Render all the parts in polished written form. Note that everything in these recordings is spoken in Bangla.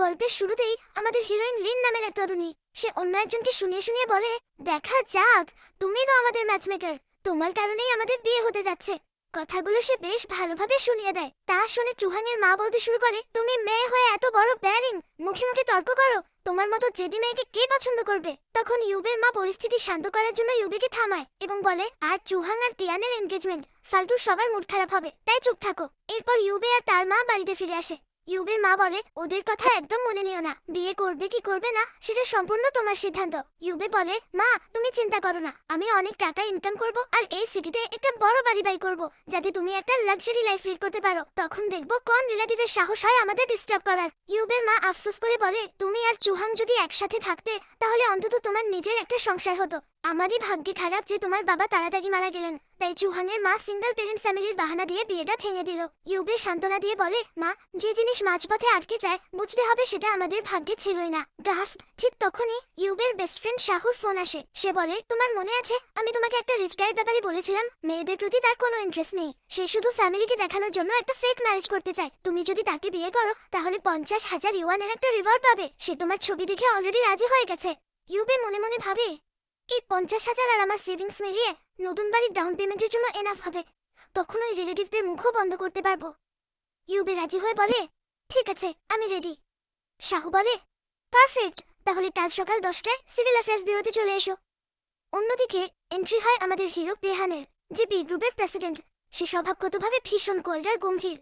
গল্পের শুরুতেই আমাদের হিরোইন লিন নামের এক তরুণী সে অন্য একজনকে শুনিয়ে শুনিয়ে বলে, দেখা যাক, তুমি তো আমাদের ম্যাচমেকার, তোমার কারণেই আমাদের বিয়ে হতে যাচ্ছে। কথাগুলো সে বেশ ভালোভাবে শুনিয়ে দেয়। তা শুনে চুহাংয়ের মা বলতে শুরু করে, তুমি মেয়ে হয়ে এত বড় ব্যারিং, মুখে মুখে তর্ক করো, তোমার মতো জেদি মেয়েকে কে পছন্দ করবে? তখন ইউবের মা পরিস্থিতি শান্ত করার জন্য ইউবেকে থামায় এবং বলে, আজ চুহাং আর টিয়ানের এনগেজমেন্ট, ফালতু সবার মুড খারাপ হবে, তাই চুপ থাকো। এরপর ইউবে আর তার মা বাড়িতে ফিরে আসে। ইউবের মা বলে, ওদের কথা একদম মনে নিও না, বিয়ে করবে কি করবে না সেটা সম্পূর্ণ তোমার সিদ্ধান্ত। ইউবে বলে, মা তুমি চিন্তা করো না, আমি অনেক টাকা ইনকাম করব আর এই সিটিতে একটা বড় বাড়ি বাই করব, যাতে তুমি একটা লাক্সারি লাইফ লিড করতে পারো। তখন দেখবো কোন রিলেটিভের সাহস হয় আমাদের ডিস্টার্ব করার। ইউবের মা আফসোস করে বলে, তুমি আর চুহাং যদি একসাথে থাকতে তাহলে অন্তত তোমার নিজের একটা সংসার হতো। আমারই ভাগ্যে খারাপ যে তোমার বাবা তাড়াতাড়ি মারা গেলেন, তাই চুহাংয়ের মা সিঙ্গেল পেরেন্ট ফ্যামিলির বাহানা দিয়ে বিয়েটা ভেঙে দিল। ইউবে সান্ত্বনা দিয়ে বলে, মা যে জিনিস মাঝপথে আটকে যায় বুঝতে হবে সেটা আমাদের ভাগ্যে ছিলই না। গাস্ট। ঠিক তখনই ইউবের বেস্ট ফ্রেন্ড শাহুর ফোন আসে। সে বলে, তোমার মনে আছে আমি তোমাকে একটা রিচ গাইয়ের ব্যাপারে বলেছিলাম? মেয়েদের প্রতি তার কোনো ইন্টারেস্ট নেই, সে শুধু ফ্যামিলিকে দেখানোর জন্য একটা ফেক ম্যারেজ করতে চায়। তুমি যদি তাকে বিয়ে করো তাহলে 50,000 ইউয়ানের একটা রিওয়ার্ড পাবে। সে তোমার ছবি দেখে অলরেডি রাজি হয়ে গেছে। ইউবে মনে মনে ভাবে, এই 50,000 আর আমার সেভিংস মিলিয়ে নতুন বাড়ির ডাউন পেমেন্টের জন্য এনাফ হবে, তখন ওই রিলেটিভদের মুখও বন্ধ করতে পারবো। ইউবে রাজি হয়ে বলে, ঠিক আছে আমি রেডি। শাহু বলে, পারফেক্ট, তাহলে কাল সকাল 10টায় সিভিল অ্যাফেয়ার্স ব্যুরোতে চলে এসো। অন্যদিকে এন্ট্রি হয় আমাদের হিরো পেহানের, যে বি গ্রুপের প্রেসিডেন্ট। সে স্বভাবগতভাবে ভীষণ কোল্ড আর গম্ভীর।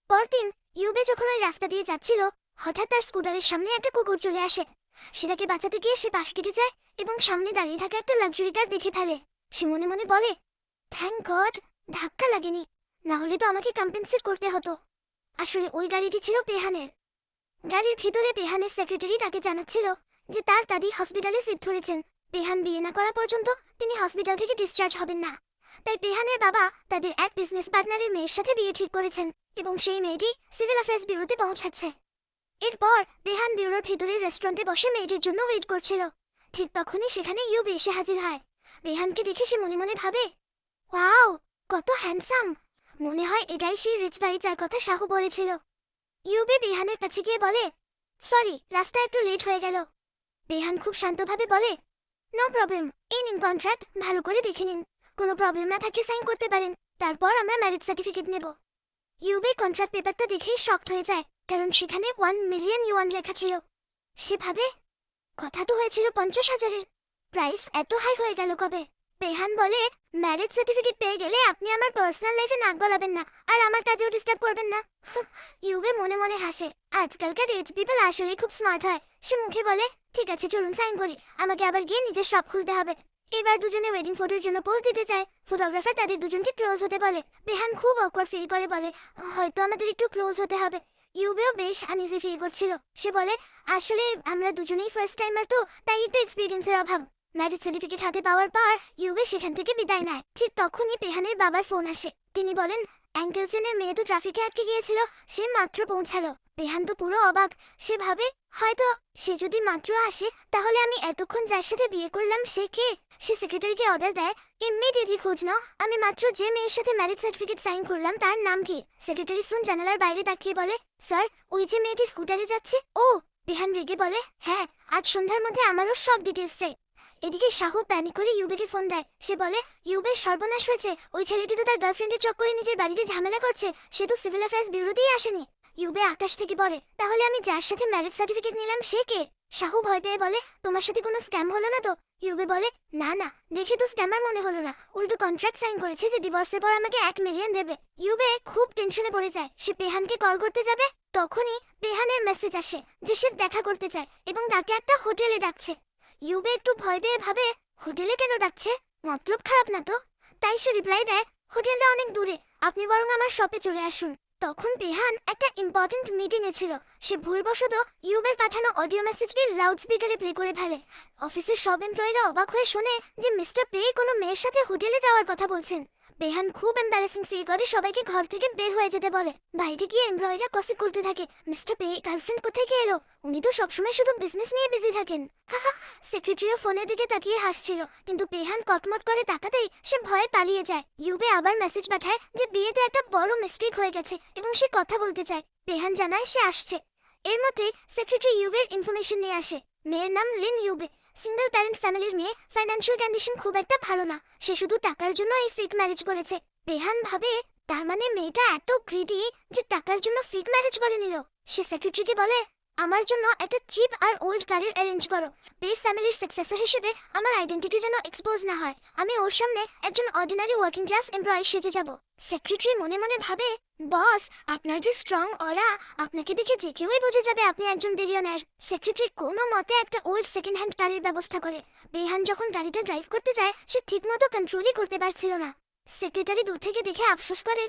পরদিন ইউবে যখন ওই রাস্তা দিয়ে যাচ্ছিল, হঠাৎ তার স্কুটারের সামনে একটা কুকুর চলে আসে। সেটাকে বাঁচাতে গিয়ে সে পাশ কেটে যায় এবং সামনে দাঁড়িয়ে থাকা একটা লাক্সারি কার দেখে ফেলে। সে মনে মনে বলে, থ্যাংক গড ধাক্কা লাগেনি, না হলে তো আমাকে কম্পেনসেট করতে হতো। আসলে ওই গাড়িটি ছিল পেহানের। গাড়ির ভিতরে পেহানের সেক্রেটারি তাকে জানাচ্ছিল যে তার দাদি হসপিটালে সিট ধরেছেন। পেহান বিয়ে না করা পর্যন্ত তিনি হসপিটাল থেকে ডিসচার্জ হবেন না। তাই পেহানের বাবা তাদের এক বিজনেস পার্টনারের মেয়ের সাথে বিয়ে ঠিক করেছেন এবং সেই মেয়েটি সিভিল অ্যাফেয়ার্স ব্যুরোতে পৌঁছাচ্ছে। এরপর পেহান ব্যুরোর ভিতরের রেস্টুরেন্টে বসে মেয়েটির জন্য ওয়েট করছিল। ঠিক তখনই সেখানে ইউবে এসে হাজির হয়। পেহানকে দেখে সে মনে মনে ভাবে, ওয়াও কত হ্যান্ডসাম, মনে হয় এটাই সেই রিচ বাড়ি যার কথা শাহু বলেছিল। ইউবে পেহানের কাছে গিয়ে বলে, সরি রাস্তা একটু লেট হয়ে গেল। পেহান খুব শান্তভাবে বলে, নো প্রবলেম, এই নিন কন্ট্রাক্ট, ভালো করে দেখে নিন, কোনো প্রবলেম না থাকলে সাইন করতে পারেন, তারপর আমরা ম্যারেজ সার্টিফিকেট নেব। ইউবে কন্ট্রাক্ট পেপারটা দেখেই শকড হয়ে যায়, কারণ সেখানে 1 মিলিয়ন ইউয়ান লেখা ছিল। সে ভাবে, কথা তো হয়েছিল 50,000-এর, প্রাইস এত হাই হয়ে গেল কবে? পেহান বলে, ম্যারেজ সার্টিফিকেট পেয়ে গেলে আপনি আমার পার্সোনাল লাইফে নাক গলাবেন না আর আমার কাজেও ডিস্টার্ব করবেন না। ইউবে মনে মনে হাসে, আজকালকার রিচ পিপল আসলেই খুব স্মার্ট হয়। সে মুখে বলে, ঠিক আছে চলুন সাইন করি, আমাকে আবার গিয়ে নিজের শপ খুলতে হবে। এবার দুজনে ওয়েডিং ফটোর জন্য পোজ দিতে চায়। ফটোগ্রাফার তাদের দুজনকে ক্লোজ হতে বলে। পেহান খুব অকওয়ার্ড ফিল করে বলে, হয়তো আমাদের একটু ক্লোজ হতে হবে। ইউবেও বেশ আনইজি ফিল করছিল। সে বলে, আসলে আমরা দুজনেই ফার্স্ট টাইমার তো, তাই একটু এক্সপিরিয়েন্সের অভাব। ম্যারেজ সার্টিফিকেট হাতে পাওয়ার পর ইউবে সেখান থেকে বিদায় নেয়। ঠিক তখনই পেহানের বাবার ফোন আসে। তিনি বলেন, অ্যাঙ্কেলসেনের মেয়ে তো ট্রাফিকে আটকে গিয়েছিল, সে মাত্র পৌঁছালো। পেহান তো পুরো অবাক। সে ভাবে, হয়তো সে যদি মাত্র আসে তাহলে আমি এতক্ষণ যার সাথে বিয়ে করলাম সে কে? সে সেক্রেটারিকে অর্ডার দেয়, ইমিডিয়েটলি খোঁজ নাও, আমি মাত্র যে মেয়ের সাথে ম্যারেজ সার্টিফিকেট সাইন করলাম তার নাম কি? সেক্রেটারি শুন জানালার বাইরে তাকিয়ে বলে, স্যার ওই যে মেয়েটি স্কুটারে যাচ্ছে ও। পেহান রেগে বলে, হ্যাঁ আজ সন্ধ্যার মধ্যে আমারও সব ডিটেলস চাই। এদিকে শাহু প্যানিক করে ইউবেকে ফোন দেয়। সে বলে, ইউবের সর্বনাশ হয়েছে, ওই ছেলেটি তো তার গার্লফ্রেন্ডের চক্করে নিজের বাড়িতে ঝামেলা করছে, সে তো সিভিল অ্যাফেয়ার্স ব্যুরোতেই আসেনি। ইউবে আকাশ থেকে পড়ে, তাহলে আমি যার সাথে ম্যারেজ সার্টিফিকেট নিলাম সে কে? শাহু ভয় পেয়ে বলে, তোমার সাথে কোনো স্ক্যাম হলো না তো? ইউবে বলে, না না, দেখে তো স্ক্যামার মনে হলো না, উল্টো কন্ট্রাক্ট সাইন করেছে যে ডিভোর্সের পর আমাকে 1 মিলিয়ন দেবে। ইউবে খুব টেনশনে পড়ে যায়। সে পেহানকে কল করতে যাবে, তখনই পেহানের মেসেজ আসে যে সে দেখা করতে চায় এবং তাকে একটা হোটেলে ডাকছে। ইউবে একটু ভয় পেয়ে ভাবে, হোটেলে কেন ডাকছে, মতলব খারাপ না তো? তাই সে রিপ্লাই দেয়, হোটেলটা অনেক দূরে, আপনি বরং আমার শপে চলে আসুন। তখন পেহান একটা ইম্পর্টেন্ট মিটিংয়ে ছিল। সে ভুলবশত ইউবের পাঠানো অডিও মেসেজটি লাউড স্পিকারে প্লে করে ফেলে। অফিসের সব এমপ্লয়িরা অবাক হয়ে শোনে যে মিস্টার পে কোনো মেয়ের সাথে হোটেলে যাওয়ার কথা বলছেন। পেহান খুব এম্বারেসিং ফিল করে সবাইকে ঘর থেকে বের হয়ে যেতে বলে। বাইরে গিয়ে এমপ্লয়িরা গসিপ করতে থাকে, মিস্টার পে গার্লফ্রেন্ড কোথায় এলো, উনি তো সবসময় শুধু বিজনেস নিয়ে বিজি থাকেন। সেক্রেটারিও ফোনের দিকে তাকিয়ে হাসছিল, কিন্তু পেহান কটমট করে তাকাতেই সে ভয়ে পালিয়ে যায়। ইউবে আবার মেসেজ পাঠায় যে বিয়েতে একটা বড় মিস্টেক হয়ে গেছে এবং সে কথা বলতে চায়। পেহান জানায় সে আসছে। এর মধ্যে সেক্রেটারি ইউবের ইনফরমেশন নিয়ে আসে। মেয়ের নাম লিন ইউবে, সিঙ্গেল প্যারেন্ট ফ্যামিলির মেয়ে, ফাইন্যান্সিয়াল কন্ডিশন খুব একটা ভালো না। সে শুধু টাকার জন্য এই ফেক ম্যারেজ করেছে। বেহান ভাবে তার মানে মেয়েটা এত গ্রিডি যে টাকার জন্য ফেক ম্যারেজ করে নিল। সে সেক্রেটারিকে বলে, আমার জন্য একটা চিপ আর ওল্ড গাড়ির অ্যারেঞ্জ করো। বে ফ্যামিলির সাকসেসর হিসেবে আমার আইডেন্টিটি যেন এক্সপোজ না হয়। আমি ওর সামনে একজন অর্ডিনারি ওয়ার্কিং ক্লাস এমপ্লয়ি সেজে যাব। সেক্রেটারি মনে মনে ভাবে, বস আপনার যে স্ট্রং অরা, আপনাকে দেখে যে কেউই বুঝে যাবে আপনি একজন বিলিয়নার। সেক্রেটারি কোনো মতে একটা ওল্ড সেকেন্ড হ্যান্ড গাড়ির ব্যবস্থা করে। বেহান যখন গাড়িটা ড্রাইভ করতে যায় সে ঠিকমতো কন্ট্রোলই করতে পারছিল না। সেক্রেটারি দূর থেকে দেখে আফসোস করে,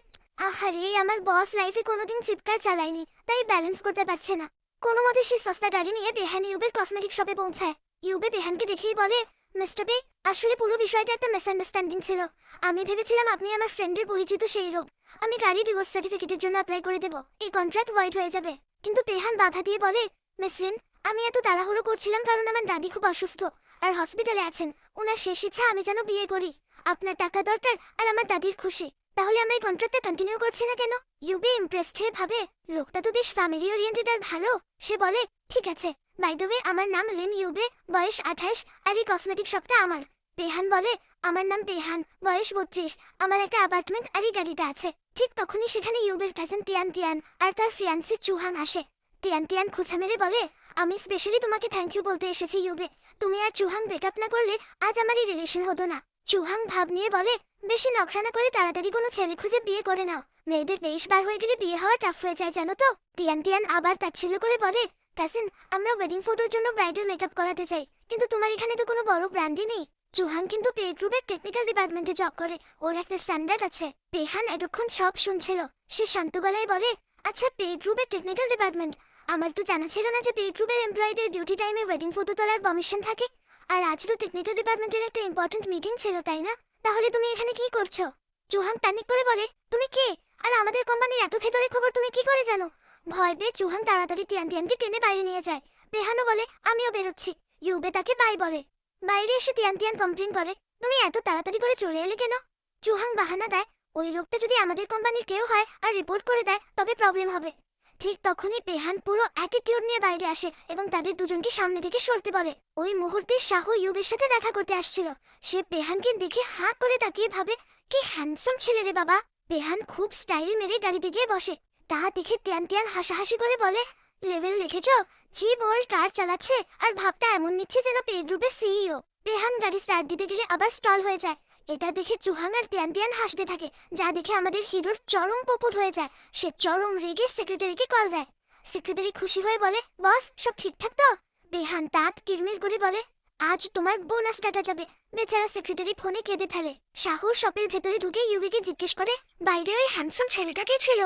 আহারে আমার বস লাইফে কোনোদিন চিপকার চালায়নি, তাই ব্যালেন্স করতে পারছে না। কোনো মতে সে সস্তা গাড়ি নিয়ে বেহান ইউবের কসমেটিক শপে পৌঁছায়। ইউবে বেহানকে দেখেই বলে, মিস্টার বে, আসলে পুরো বিষয়টা একটা মিসআন্ডারস্ট্যান্ডিং ছিল। আমি ভেবেছিলাম আপনি আমার ফ্রেন্ডের পরিচিত সেই লোক। আমি গাড়ি ডিভোর্স সার্টিফিকেটের জন্য অ্যাপ্লাই করে দেব, এই কন্ট্রাক্ট ভয়েড হয়ে যাবে। কিন্তু বেহান বাধা দিয়ে বলে, মিস লিন, আমি এত তাড়াহুড়ো করছিলাম কারণ আমার দাদি খুব অসুস্থ আর হসপিটালে আছেন। ওনার শেষ ইচ্ছা আমি যেন বিয়ে করি। আপনার টাকা দরকার আর আমার দাদির খুশি, তাহলে আমরা এই কন্ট্রাক্টটা কন্টিনিউ করছি না কেন? ইউবি ইমপ্রেসড হয়ে ভাবে, লোকটা তো বেশ ফ্যামিলি ওরিয়েন্টেড আর ভালো। সে বলে, ঠিক আছে, বাই দ্য ওয়ে আমার নাম লিন ইউবে, বয়স 28, আর এই কসমেটিক শপটা আমার। বেহান বলে, আমার নাম বেহান, বয়স 32, আমার একটা অ্যাপার্টমেন্ট আর এই গাড়িটা আছে। ঠিক তখনই সেখানে ইউবের কাজিন তিয়ান তিয়ান আর তার ফিয়ান্সি চুহাং আসে। তিয়ান তিয়ান খোঁচা মেরে বলে, আমি স্পেশালি তোমাকে থ্যাংক ইউ বলতে এসেছি ইউবে। তুমি আর চুহাং ব্রেকআপ না করলে আজ আমার এই রিলেশন হতো না। চুহাং ভাব নিয়ে বলে, বেশি নখরা না করে তাড়াতাড়ি কোনো ছেলে খুঁজে বিয়ে করে নাও। মেয়েদের 23 বার হয়ে গেলে বিয়ে হওয়া টাফ হয়ে যায় জানো তো। তিয়ান তিয়ান আবার তাচ্ছিল্য করে বলে, কাজিন, আমরা ওয়েডিং ফটোর জন্য ব্রাইডাল মেকআপ করাতে চাই, কিন্তু তোমার এখানে তো কোনো বড় ব্র্যান্ডই নেই। চুহাং কিন্তু পে গ্রুপের টেকনিক্যাল ডিপার্টমেন্টে জব করে, ওর একটা স্ট্যান্ডার্ড আছে। বেহান এতক্ষণ সব শুনছিল। সে শান্ত গলায় বলে, আচ্ছা পে গ্রুপের টেকনিক্যাল ডিপার্টমেন্ট? আমার তো জানা ছিল না যে পে গ্রুপের এমপ্লয়ীদের ডিউটি টাইমে ওয়েডিং ফটো তোলার পারমিশন থাকে। আর আজ তো টেকনিক্যাল ডিপার্টমেন্টের একটা ইম্পর্টেন্ট মিটিং ছিল, তাই না? তাহলে তুমি এখানে কি করছো? চুহাং প্যানিক করে বলে, তুমি কে? আর আমাদের কোম্পানির এত ভেতরে খবর তুমি কি করে জানো? ভয় পেয়ে চুহাং তাড়াতাড়ি তিয়ান তিয়ানকে টেনে বাইরে নিয়ে যায়। বেহানও বলে, আমিও বেরোচ্ছি। ইউবে তাকে বাই বলে। বাইরে এসে তিয়ান তিয়ান কমপ্লেন করে, তুমি এত তাড়াতাড়ি করে চলে এলে কেন? চুহাং বাহানা দেয়, ওই লোকটা যদি আমাদের কোম্পানির কেউ হয় আর রিপোর্ট করে দেয় তবে প্রবলেম হবে। ঠিক তখনই বেহান পুরো অ্যাটিটিউড নিয়ে বাইরে আসে এবং তাদের দুজনকে সামনে থেকে সরতে বলে। ওই মুহূর্তে শাহু ইউবের সাথে দেখা করতে আসছিল। সে বেহানকে দেখে হাঁ করে তাকিয়ে ভাবে, কি হ্যান্ডসাম ছেলে রে বাবা। বেহান খুব স্টাইল মেরে গাড়িতে গিয়ে বসে। তা দেখে তিয়ান তিয়ান হাসাহাসি করে বলে, লেভেল দেখেছ? জি বোল্ড কার চালাচ্ছে আর ভাবটা এমন নিচ্ছে যেন পে গ্রুপের সিইও। বেহান গাড়ি স্টার্ট দিতে গেলে আবার স্টল হয়ে যায়। এটা দেখে চুহাং আর তিয়ান তিয়ান হাসতে থাকে, যা দেখে আমাদের হিরোর চরম পপুট হয়ে যায়। সে চরম রেগে সেক্রেটারিকে কল দেয়। সেক্রেটারি খুশি হয়ে বলে, বস সব ঠিকঠাক তো? বেহান তাক কিরমির করে বলে, আজ তোমার বোনাস কাটা যাবে। বেচারা সেক্রেটারি ফোনে কেঁদে ফেলে। শাহুর শপের ভেতরে ঢুকে ইউবিকে জিজ্ঞেস করে, বাইরে ওই হ্যান্ডসাম ছেলেটা কে ছিল?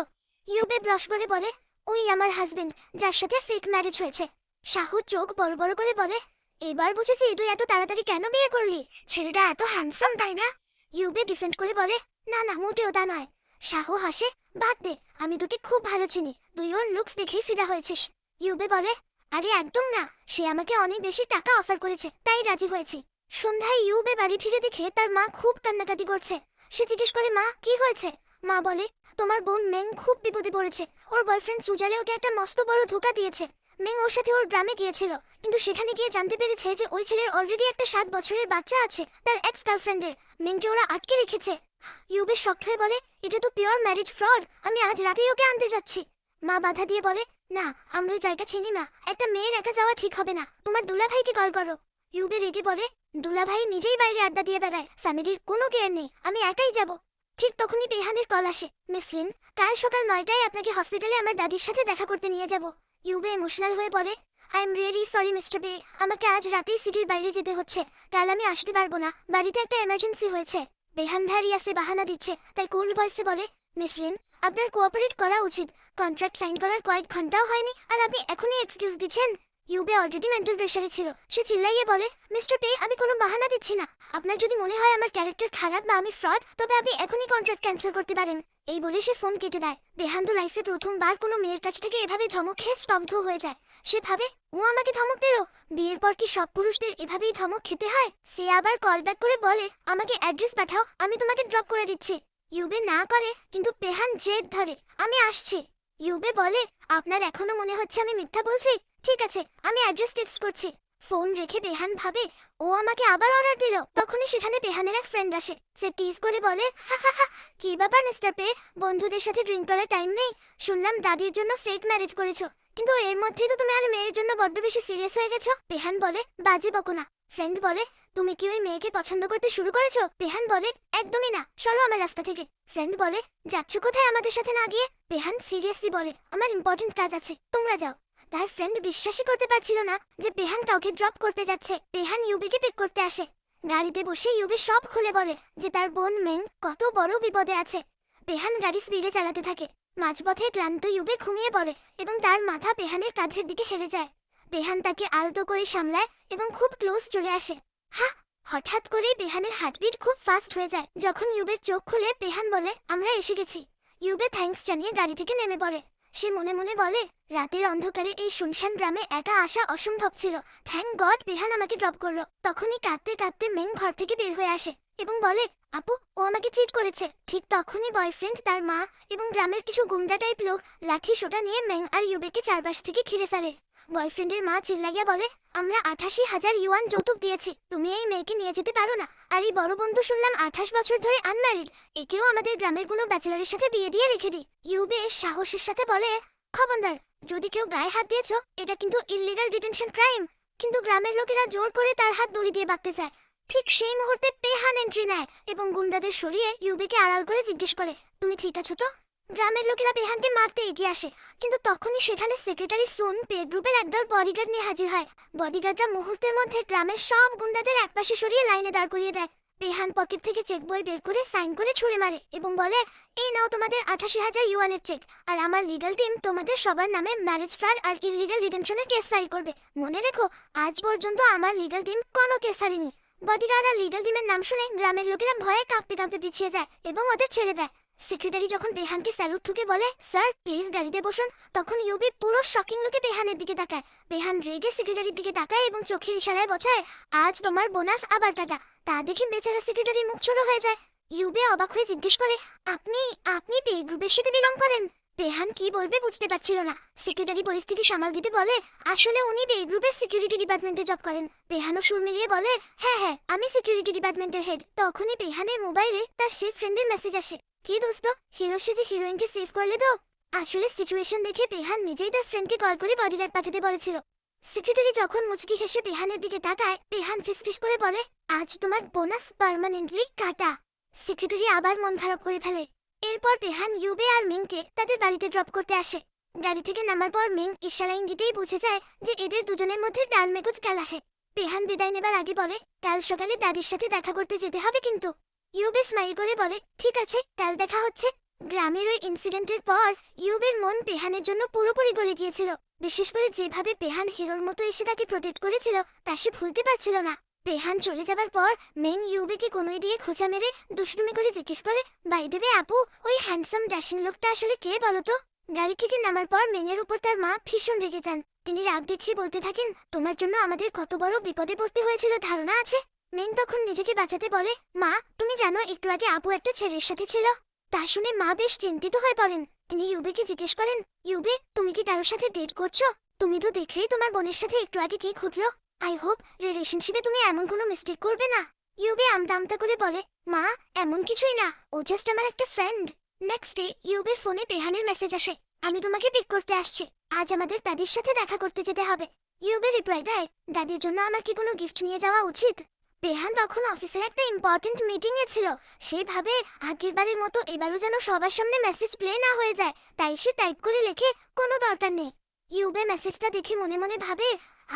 ইউবে ব্লাশ করে বলে, ওই আমার হাজবেন্ড, যার সাথে ফেক ম্যারেজ হয়েছে। শাহু চোখ বড় বড় করে বলে, এবার বুঝেছি তুই এত তাড়াতাড়ি কেন বিয়ে করলি। ছেলেটা এত হ্যান্ডসাম তাই না? ইউবে ডিফেন্ড করে বলে, না না মোটেও তা নয়। শাহু হাসে, বাদ দে, আমি তোকে খুব ভালো চিনি, তুই ওর লুকস দেখেই ফিদা হয়েছিস। ইউবে বলে, আরে একদম না, সে আমাকে অনেক বেশি টাকা অফার করেছে তাই রাজি হয়েছি। সন্ধ্যায় ইউবে বাড়ি ফিরে দেখে তার মা খুব কান্নাকাটি করছে। সে জিজ্ঞেস করে, মা কি হয়েছে? মা বলে, তোমার বোন মেং খুব বিপদে পড়েছে। ওর বয়ফ্রেন্ড সুজালে ওকে একটা মস্ত বড় ধোঁকা দিয়েছে। মেং ওর সাথে ওর গ্রামে গিয়েছিল, কিন্তু সেখানে গিয়ে জানতে পেরেছে যে ওই ছেলের অলরেডি একটা 7 বছরের বাচ্চা আছে তার এক্স গার্লফ্রেন্ডের। মেংকে ওরা আটকে রেখেছে। ইউবে শক্ট হয়ে বলে, এটা তো পিওর ম্যারেজ ফ্রড, আমি আজ রাতেই ওকে আনতে যাচ্ছি। মা বাধা দিয়ে বলে, না আমরা ওই জায়গা চিনি না, একটা মেয়ের একা যাওয়া ঠিক হবে না, তোমার দুলাভাইকে কল করো। ইউবে রেগে বলে, দুলাভাই নিজেই বাইরে আড্ডা দিয়ে বেড়ায়, ফ্যামিলির কোনো কেয়ার নেই, আমি একাই যাব। ঠিক তখনই বেহানের কল আসে, মিস লিন, কাল সকাল 9টায় আপনাকে হসপিটালে আমার দাদির সাথে দেখা করতে নিয়ে যাব। ইউবে ইমোশনাল হয়ে বলে, I am really sorry mister বে, আমাকে আজ রাতেই সিটির বাইরে যেতে হচ্ছে, কাল আমি আসতে পারবো না, বাড়িতে একটা এমার্জেন্সি হয়েছে। বেহান ভ্যারিয়াসে বাহানা দিচ্ছে, তাই কুল ভয়েসে বলে, মিস লিন, আপনার কোঅপারেট করা উচিত, কন্ট্রাক্ট সাইন করার কয়েক ঘন্টাও হয়নি আর আপনি এখনই এক্সকিউজ দিচ্ছেন। ইউবে অলরেডি মেন্টাল প্রেশারে ছিল। সে চিল্লাইয়ে বলে, মিস্টার পে, আমি কোনো বাহানা দিচ্ছি না। আপনার যদি মনে হয় আমার ক্যারেক্টার খারাপ বা আমি ফ্রড, তবে আপনি এখনই কন্ট্রাক্ট ক্যান্সেল করতে পারেন। এই বলে সে ফোন কেটে দেয়। বেহান তো লাইফে প্রথমবার কোনো মেয়ের কাছ থেকে এভাবে ধমক খেয়ে স্তব্ধ হয়ে যায়। সে ভাবে, ও আমাকে ধমক দিল, বিয়ের পর কি সব পুরুষদের এভাবেই ধমক খেতে হয়? সে আবার কল ব্যাক করে বলে, আমাকে অ্যাড্রেস পাঠাও, আমি তোমাকে ড্রপ করে দিচ্ছি। ইউবে না করে, কিন্তু বেহান জেদ ধরে, আমি আসছি। ইউবে বলে, আপনার এখনো মনে হচ্ছে আমি মিথ্যা বলছি? ঠিক আছে, আমি অ্যাড্রেস টেক্সট করছি। ফোন রেখে বেহান ভাবে ও আমাকে আবার অর্ডার দিল। তখনই সেখানে বেহানের এক ফ্রেন্ড আসে। সে টিজ করে বলে, হা হা হা, কি ব্যাপার মিস্টার পে, বন্ধুদের সাথে ড্রিঙ্ক করার টাইম নেই? শুনলাম দাদির জন্য ফেক ম্যারেজ করেছো, কিন্তু এর মধ্যেই তো তুমি আর মেয়ের জন্য বড্ড বেশি সিরিয়াস হয়ে গেছো। বেহান বলে, বাজে বকো না। ফ্রেন্ড বলে, তুমি কি ওই মেয়েকে পছন্দ করতে শুরু করেছো? বেহান বলে, একদমই না, সরো আমার রাস্তা থেকে। ফ্রেন্ড বলে, যাচ্ছ কোথায় আমাদের সাথে না গিয়ে? বেহান সিরিয়াসলি বলে, আমার ইম্পর্টেন্ট কাজ আছে, তোমরা যাও। তার ফ্রেন্ড বিশ্বাসই করতে পারছিল না যে বেহান কাউকে ড্রপ করতে যাচ্ছে। বেহান ইউবিকে পিক করতে আসে। গাড়িতে বসে ইউবি সব খুলে বলে যে তার বোন মেং কত বড় বিপদে আছে। বেহান গাড়ি স্পিডে চালাতে থাকে। মাঝপথে ক্লান্ত ইউবে ঘুমিয়ে পড়ে এবং তার মাথা বেহানের কাঁধের দিকে হেলে যায়। বেহান তাকে আলতো করে সামলায় এবং খুব ক্লোজ চলে আসে। হা, হঠাৎ করেই বেহানের হার্টবিট খুব ফাস্ট হয়ে যায়। যখন ইউবের চোখ খুলে বেহান বলে, আমরা এসে গেছি। ইউবে থ্যাঙ্কস জানিয়ে গাড়ি থেকে নেমে পড়ে। সে মনে মনে বলে, রাতের অন্ধকারে এই শুনশান গ্রামে একা আসা অসম্ভব ছিল। থ্যাংক গড বেহান আমাকে ড্রপ করলো। তখনই কাঁদতে কাঁদতে মেং ঘর থেকে বের হয়ে আসে এবং বলে, আপু, ও আমাকে চিট করেছে। ঠিক তখনই বয়ফ্রেন্ড, তার মা এবং গ্রামের কিছু গুন্ডা টাইপ লোক লাঠি সোটা নিয়ে মেং আর ইউবেকে চারপাশ থেকে ঘিরে ফেলে। বয়ফ্রেন্ডের মা চিল্লাইয়া বলে, আমরা 88,000 ইউয়ান যৌতুক দিয়েছি, তুমি এই মেয়েকে নিয়ে যেতে পারো না? আর এই বড় বন্ধু শুনলাম 28 বছর ধরে আনম্যারিড, একেও আমাদের গ্রামের কোনো ব্যাচেলারের সাথে বিয়ে দিয়ে রেখে দিই। ইউবে সাহসের সাথে বলে, খবরদার, যদি কেউ গায়ে হাত দিয়েছো এটা কিন্তু ইললিগাল ডিটেনশন ক্রাইম। কিন্তু গ্রামের লোকেরা জোর করে তার হাত দড়ি দিয়ে বাঁধতে চায়। ঠিক সেই মুহূর্তে পেহান এন্ট্রি নেয় এবং গুন্ডাদের সরিয়ে ইউবেকে আড়াল করে জিজ্ঞেস করে, তুমি ঠিক আছো তো? গ্রামের লোকেরা বেহানকে মারতে এগিয়ে আসে, কিন্তু তখনই সেখানে সেক্রেটারি সুন পে গ্রুপের একদল বডিগার্ড নিয়ে হাজির হয়। বডিগার্ডরা মুহূর্তের মধ্যে গ্রামের সব গুন্ডাদের একপাশে সরিয়ে লাইনে দাঁড় করিয়ে দেয়। বেহান পকেট থেকে চেক বই বের করে সাইন করে ছুঁড়ে মারে এবং বলে, এই নাও তোমাদের 88,000 ইউয়ানের চেক, আর আমার লিগ্যাল টিম তোমাদের সবার নামে ম্যারেজ ফ্রড আর ইললিগাল ডিটেনশনের কেস ফাইল করবে। মনে রেখো, আজ পর্যন্ত আমার লিগ্যাল টিম কোনো কেস হারেনি। বডিগার্ড আর লিগ্যাল টিমের নাম শুনে গ্রামের লোকেরা ভয়ে কাঁপতে কাঁপতে পিছিয়ে যায় এবং ওদের ছেড়ে দেয়। সেক্রেটারি যখন বেহানকে স্যালুট ঠুকে বলে, স্যার প্লিজ গাড়িতে বসুন, তখন ইউবি পুরো শকিং লোকে বেহানের দিকে তাকায়। বেহান রেগে সেক্রেটারির দিকে তাকায় এবং চোখের ইশারায় বোঝায়, আজ তোমার বোনাস আবার টাকা। তা দেখে বেচারা সেক্রেটারির মুখ ছোট হয়ে যায়। ইউবে অবাক হয়ে জিজ্ঞেস করে, আপনি আপনি পে গ্রুপের সাথে বিলং করেন? বেহান কি বলবে বুঝতে পারছিল না। সেক্রেটারি পরিস্থিতি সামাল দিতে বলে, আসলে উনি পে গ্রুপের সিকিউরিটি ডিপার্টমেন্টে জব করেন। বেহানও সুর মিলিয়ে বলে, হ্যাঁ হ্যাঁ, আমি সিকিউরিটি ডিপার্টমেন্টের হেড। তখনই বেহানের মোবাইলে তার সেই ফ্রেন্ডের মেসেজ আসে, কি দোস্ত, হিরো সেজে হিরোইনকে সেভ করলে তো? আসলে সিচুয়েশন দেখে বেহান নিজেই তার ফ্রেন্ডকে কল করে বডিগার্ড পাঠাতে বলেছিল। সেক্রেটারি যখন মুচকি হেসে বেহানের দিকে তাকায়, বেহান ফিসফিস করে বলে, আজ তোমার বোনাস পার্মানেন্টলি কাটা। সেক্রেটারি আবার মন খারাপ করে ফেলে। এরপর বেহান ইউবে আর মিংকে তাদের বাড়িতে ড্রপ করতে আসে। গাড়ি থেকে নামার পর মিং ইশারা ইঙ্গিতেই বুঝে যায় যে এদের দুজনের মধ্যে ডাল মেগুজ খেলা হয়। বেহান বিদায় নেবার আগে বলে, কাল সকালে দাদির সাথে দেখা করতে যেতে হবে কিন্তু। ইউবে স্মাইল করে বলে, ঠিক আছে, কাল দেখা হচ্ছে। গ্রামের ওই ইনসিডেন্টের পর ইউবের মন বেহানের জন্য পুরোপুরি গলে গিয়েছিল। বিশেষ করে যেভাবে বেহান হিরোর মতো এসে তাকে প্রোটেক্ট করেছিল তা সে ভুলতে পারছিল না। বেহান চলে যাবার পর মেন ইউবেকে কোনোই দিয়ে খোঁচা মেরে দুষ্টুমি করে জিজ্ঞেস করে, বাই দেবে আপু, ওই হ্যান্ডসাম ড্যাশিং লোকটা আসলে কে বলো তো? গাড়ি থেকে নামার পর মেনের উপর তার মা ভীষণ রেগে যান। তিনি রাগ দেখিয়ে বলতে থাকেন, তোমার জন্য আমাদের কত বড় বিপদে পড়তে হয়েছিল ধারণা আছে? মেন তখন নিজেকে বাঁচাতে বলে, মা তুমি জানো একটু আগে আপু একটা ছেলের সাথে ছিল? তা শুনে মা বেশ চিন্তিত হয়ে পড়েন। তিনি ইউবেকে জিজ্ঞেস করেন, ইউবে তুমি কি কারোর সাথে ডেট করছো? তুমি তো দেখলেই তোমার বোনের সাথে একটু আগে কি ঘটলো। আই হোপ রিলেশনশিপে তুমি এমন কোনো মিস্টেক করবে না। ইউবে আমতা আমতা করে বলে, মা এমন কিছুই না, ও জাস্ট আমার একটা ফ্রেন্ড। নেক্সট ডে ইউবের ফোনে বেহানের মেসেজ আসে, আমি তোমাকে পিক করতে আসছি, আজ আমাদের দাদির সাথে দেখা করতে যেতে হবে। ইউবে রিপ্লাই দেয়, দাদির জন্য আমার কি কোনো গিফট নিয়ে যাওয়া উচিত? বেহান তখন অফিসের একটা ইম্পর্টেন্ট মিটিং এ ছিল। সে ভাবে আগের বারের মতো এবারও যেন সবার সামনে মেসেজ প্লে না হয়ে যায়, তাই সে টাইপ করে লেখে, কোনো দরকার নেই। ইউবে মেসেজটা দেখে মনে মনে ভাবে,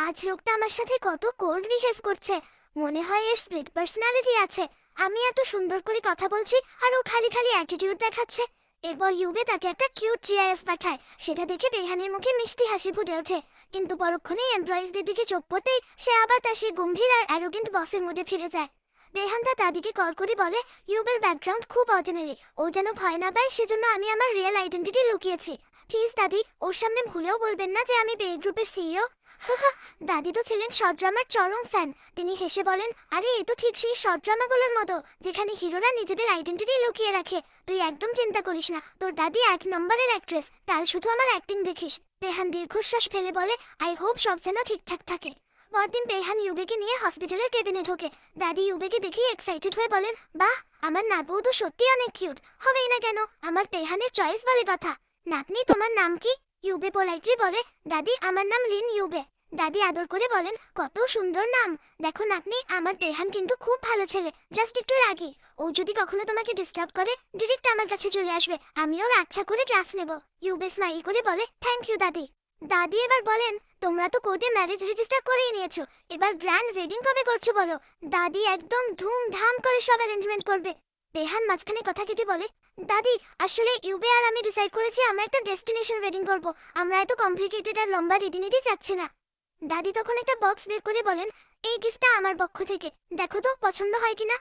আজ লোকটা আমার সাথে কত কোল্ড বিহেভ করছে, মনে হয় এর স্প্লিট পার্সোনালিটি আছে। আমি এত সুন্দর করে কথা বলছি আর ও খালি খালি অ্যাটিটিউড দেখাচ্ছে। এরপর ইউবে তাকে একটা কিউট জিআইএফ পাঠায়। সেটা দেখে বেহানের মুখে মিষ্টি হাসি ফুটে ওঠে, কিন্তু পরক্ষণেই এমপ্লয়িজদের দিকে চোখ পড়তেই সে আবার তার সেই গম্ভীর আর অ্যারোগেন্ট বসের মুডে ফিরে যায়। বেহান তার দাদিকে কল করে বলে, ইউবের ব্যাকগ্রাউন্ড খুব অর্ডিনারি, ও যেন ভয় না পায় সেজন্য আমি আমার রিয়েল আইডেন্টিটি লুকিয়েছি। প্লিজ দাদি, ওর সামনে ভুলেও বলবেন না যে আমি বে গ্রুপের সিইও। দাদি তো ছিলেন শর্ট ড্রামার চরম ফ্যান। তিনি হেসে বলেন, আরে এ তো ঠিক সেই শর্ট ড্রামাগুলোর মতো যেখানে হিরোরা নিজেদের আইডেন্টিটি লুকিয়ে রাখে। তুই একদম চিন্তা করিস না, তোর দাদি 1 নম্বরের অ্যাক্ট্রেস, কাল শুধু আমার অ্যাক্টিং দেখিস। বেহান দীর্ঘশ্বাস ফেলে বলে, আই হোপ সব যেন ঠিকঠাক থাকে। পরদিন বেহান ইউবেকে নিয়ে হসপিটালের কেবিনে ঢোকে। দাদি ইউবেকে দেখেই এক্সাইটেড হয়ে বলেন, বাহ, আমার নাতবউ তো সত্যি অনেক কিউট, হবেই না কেন, আমার বেহানের চয়েস বলে কথা। নাতনি, তোমার নাম কি? ইউবে পোলাইটলি বলে, দাদি আমার নাম লিন ইউবে। দাদি আদর করে বলেন, কত সুন্দর নাম। দেখো নাতনি, আমার বেহান কিন্তু খুব ভালো ছেলে, জাস্ট একটু রাগী। ও যদি কখনো তোমাকে ডিস্টার্ব করে ডিরেক্ট আমার কাছে চলে আসবে, আমি ওর আচ্ছা করে ক্লাস নেব। ইউবে স্মাইল করে বলে, থ্যাংক ইউ দাদি। দাদি এবার বলেন, তোমরা তো কোর্টে ম্যারেজ রেজিস্টার করেই নিয়েছো, এবার গ্র্যান্ড ওয়েডিং কবে করছো বলো? দাদি একদম ধুমধাম করে সব অ্যারেঞ্জমেন্ট করবে। বেহান মাঝখানে কথা কেটে বলে, দাদি আসলে ইউবে আর আমি ডিসাইড করেছি আমরা একটা ডেস্টিনেশন ওয়েডিং করব। আমরা এত কমপ্লিকেটেড আর লম্বা রীতিনীতি চাচ্ছি না। দাদি তখন একটা বক্স বের করে বলেন, এই গিফটটা আমার পক্ষ থেকে, দেখো তো পছন্দ হয় কিনা।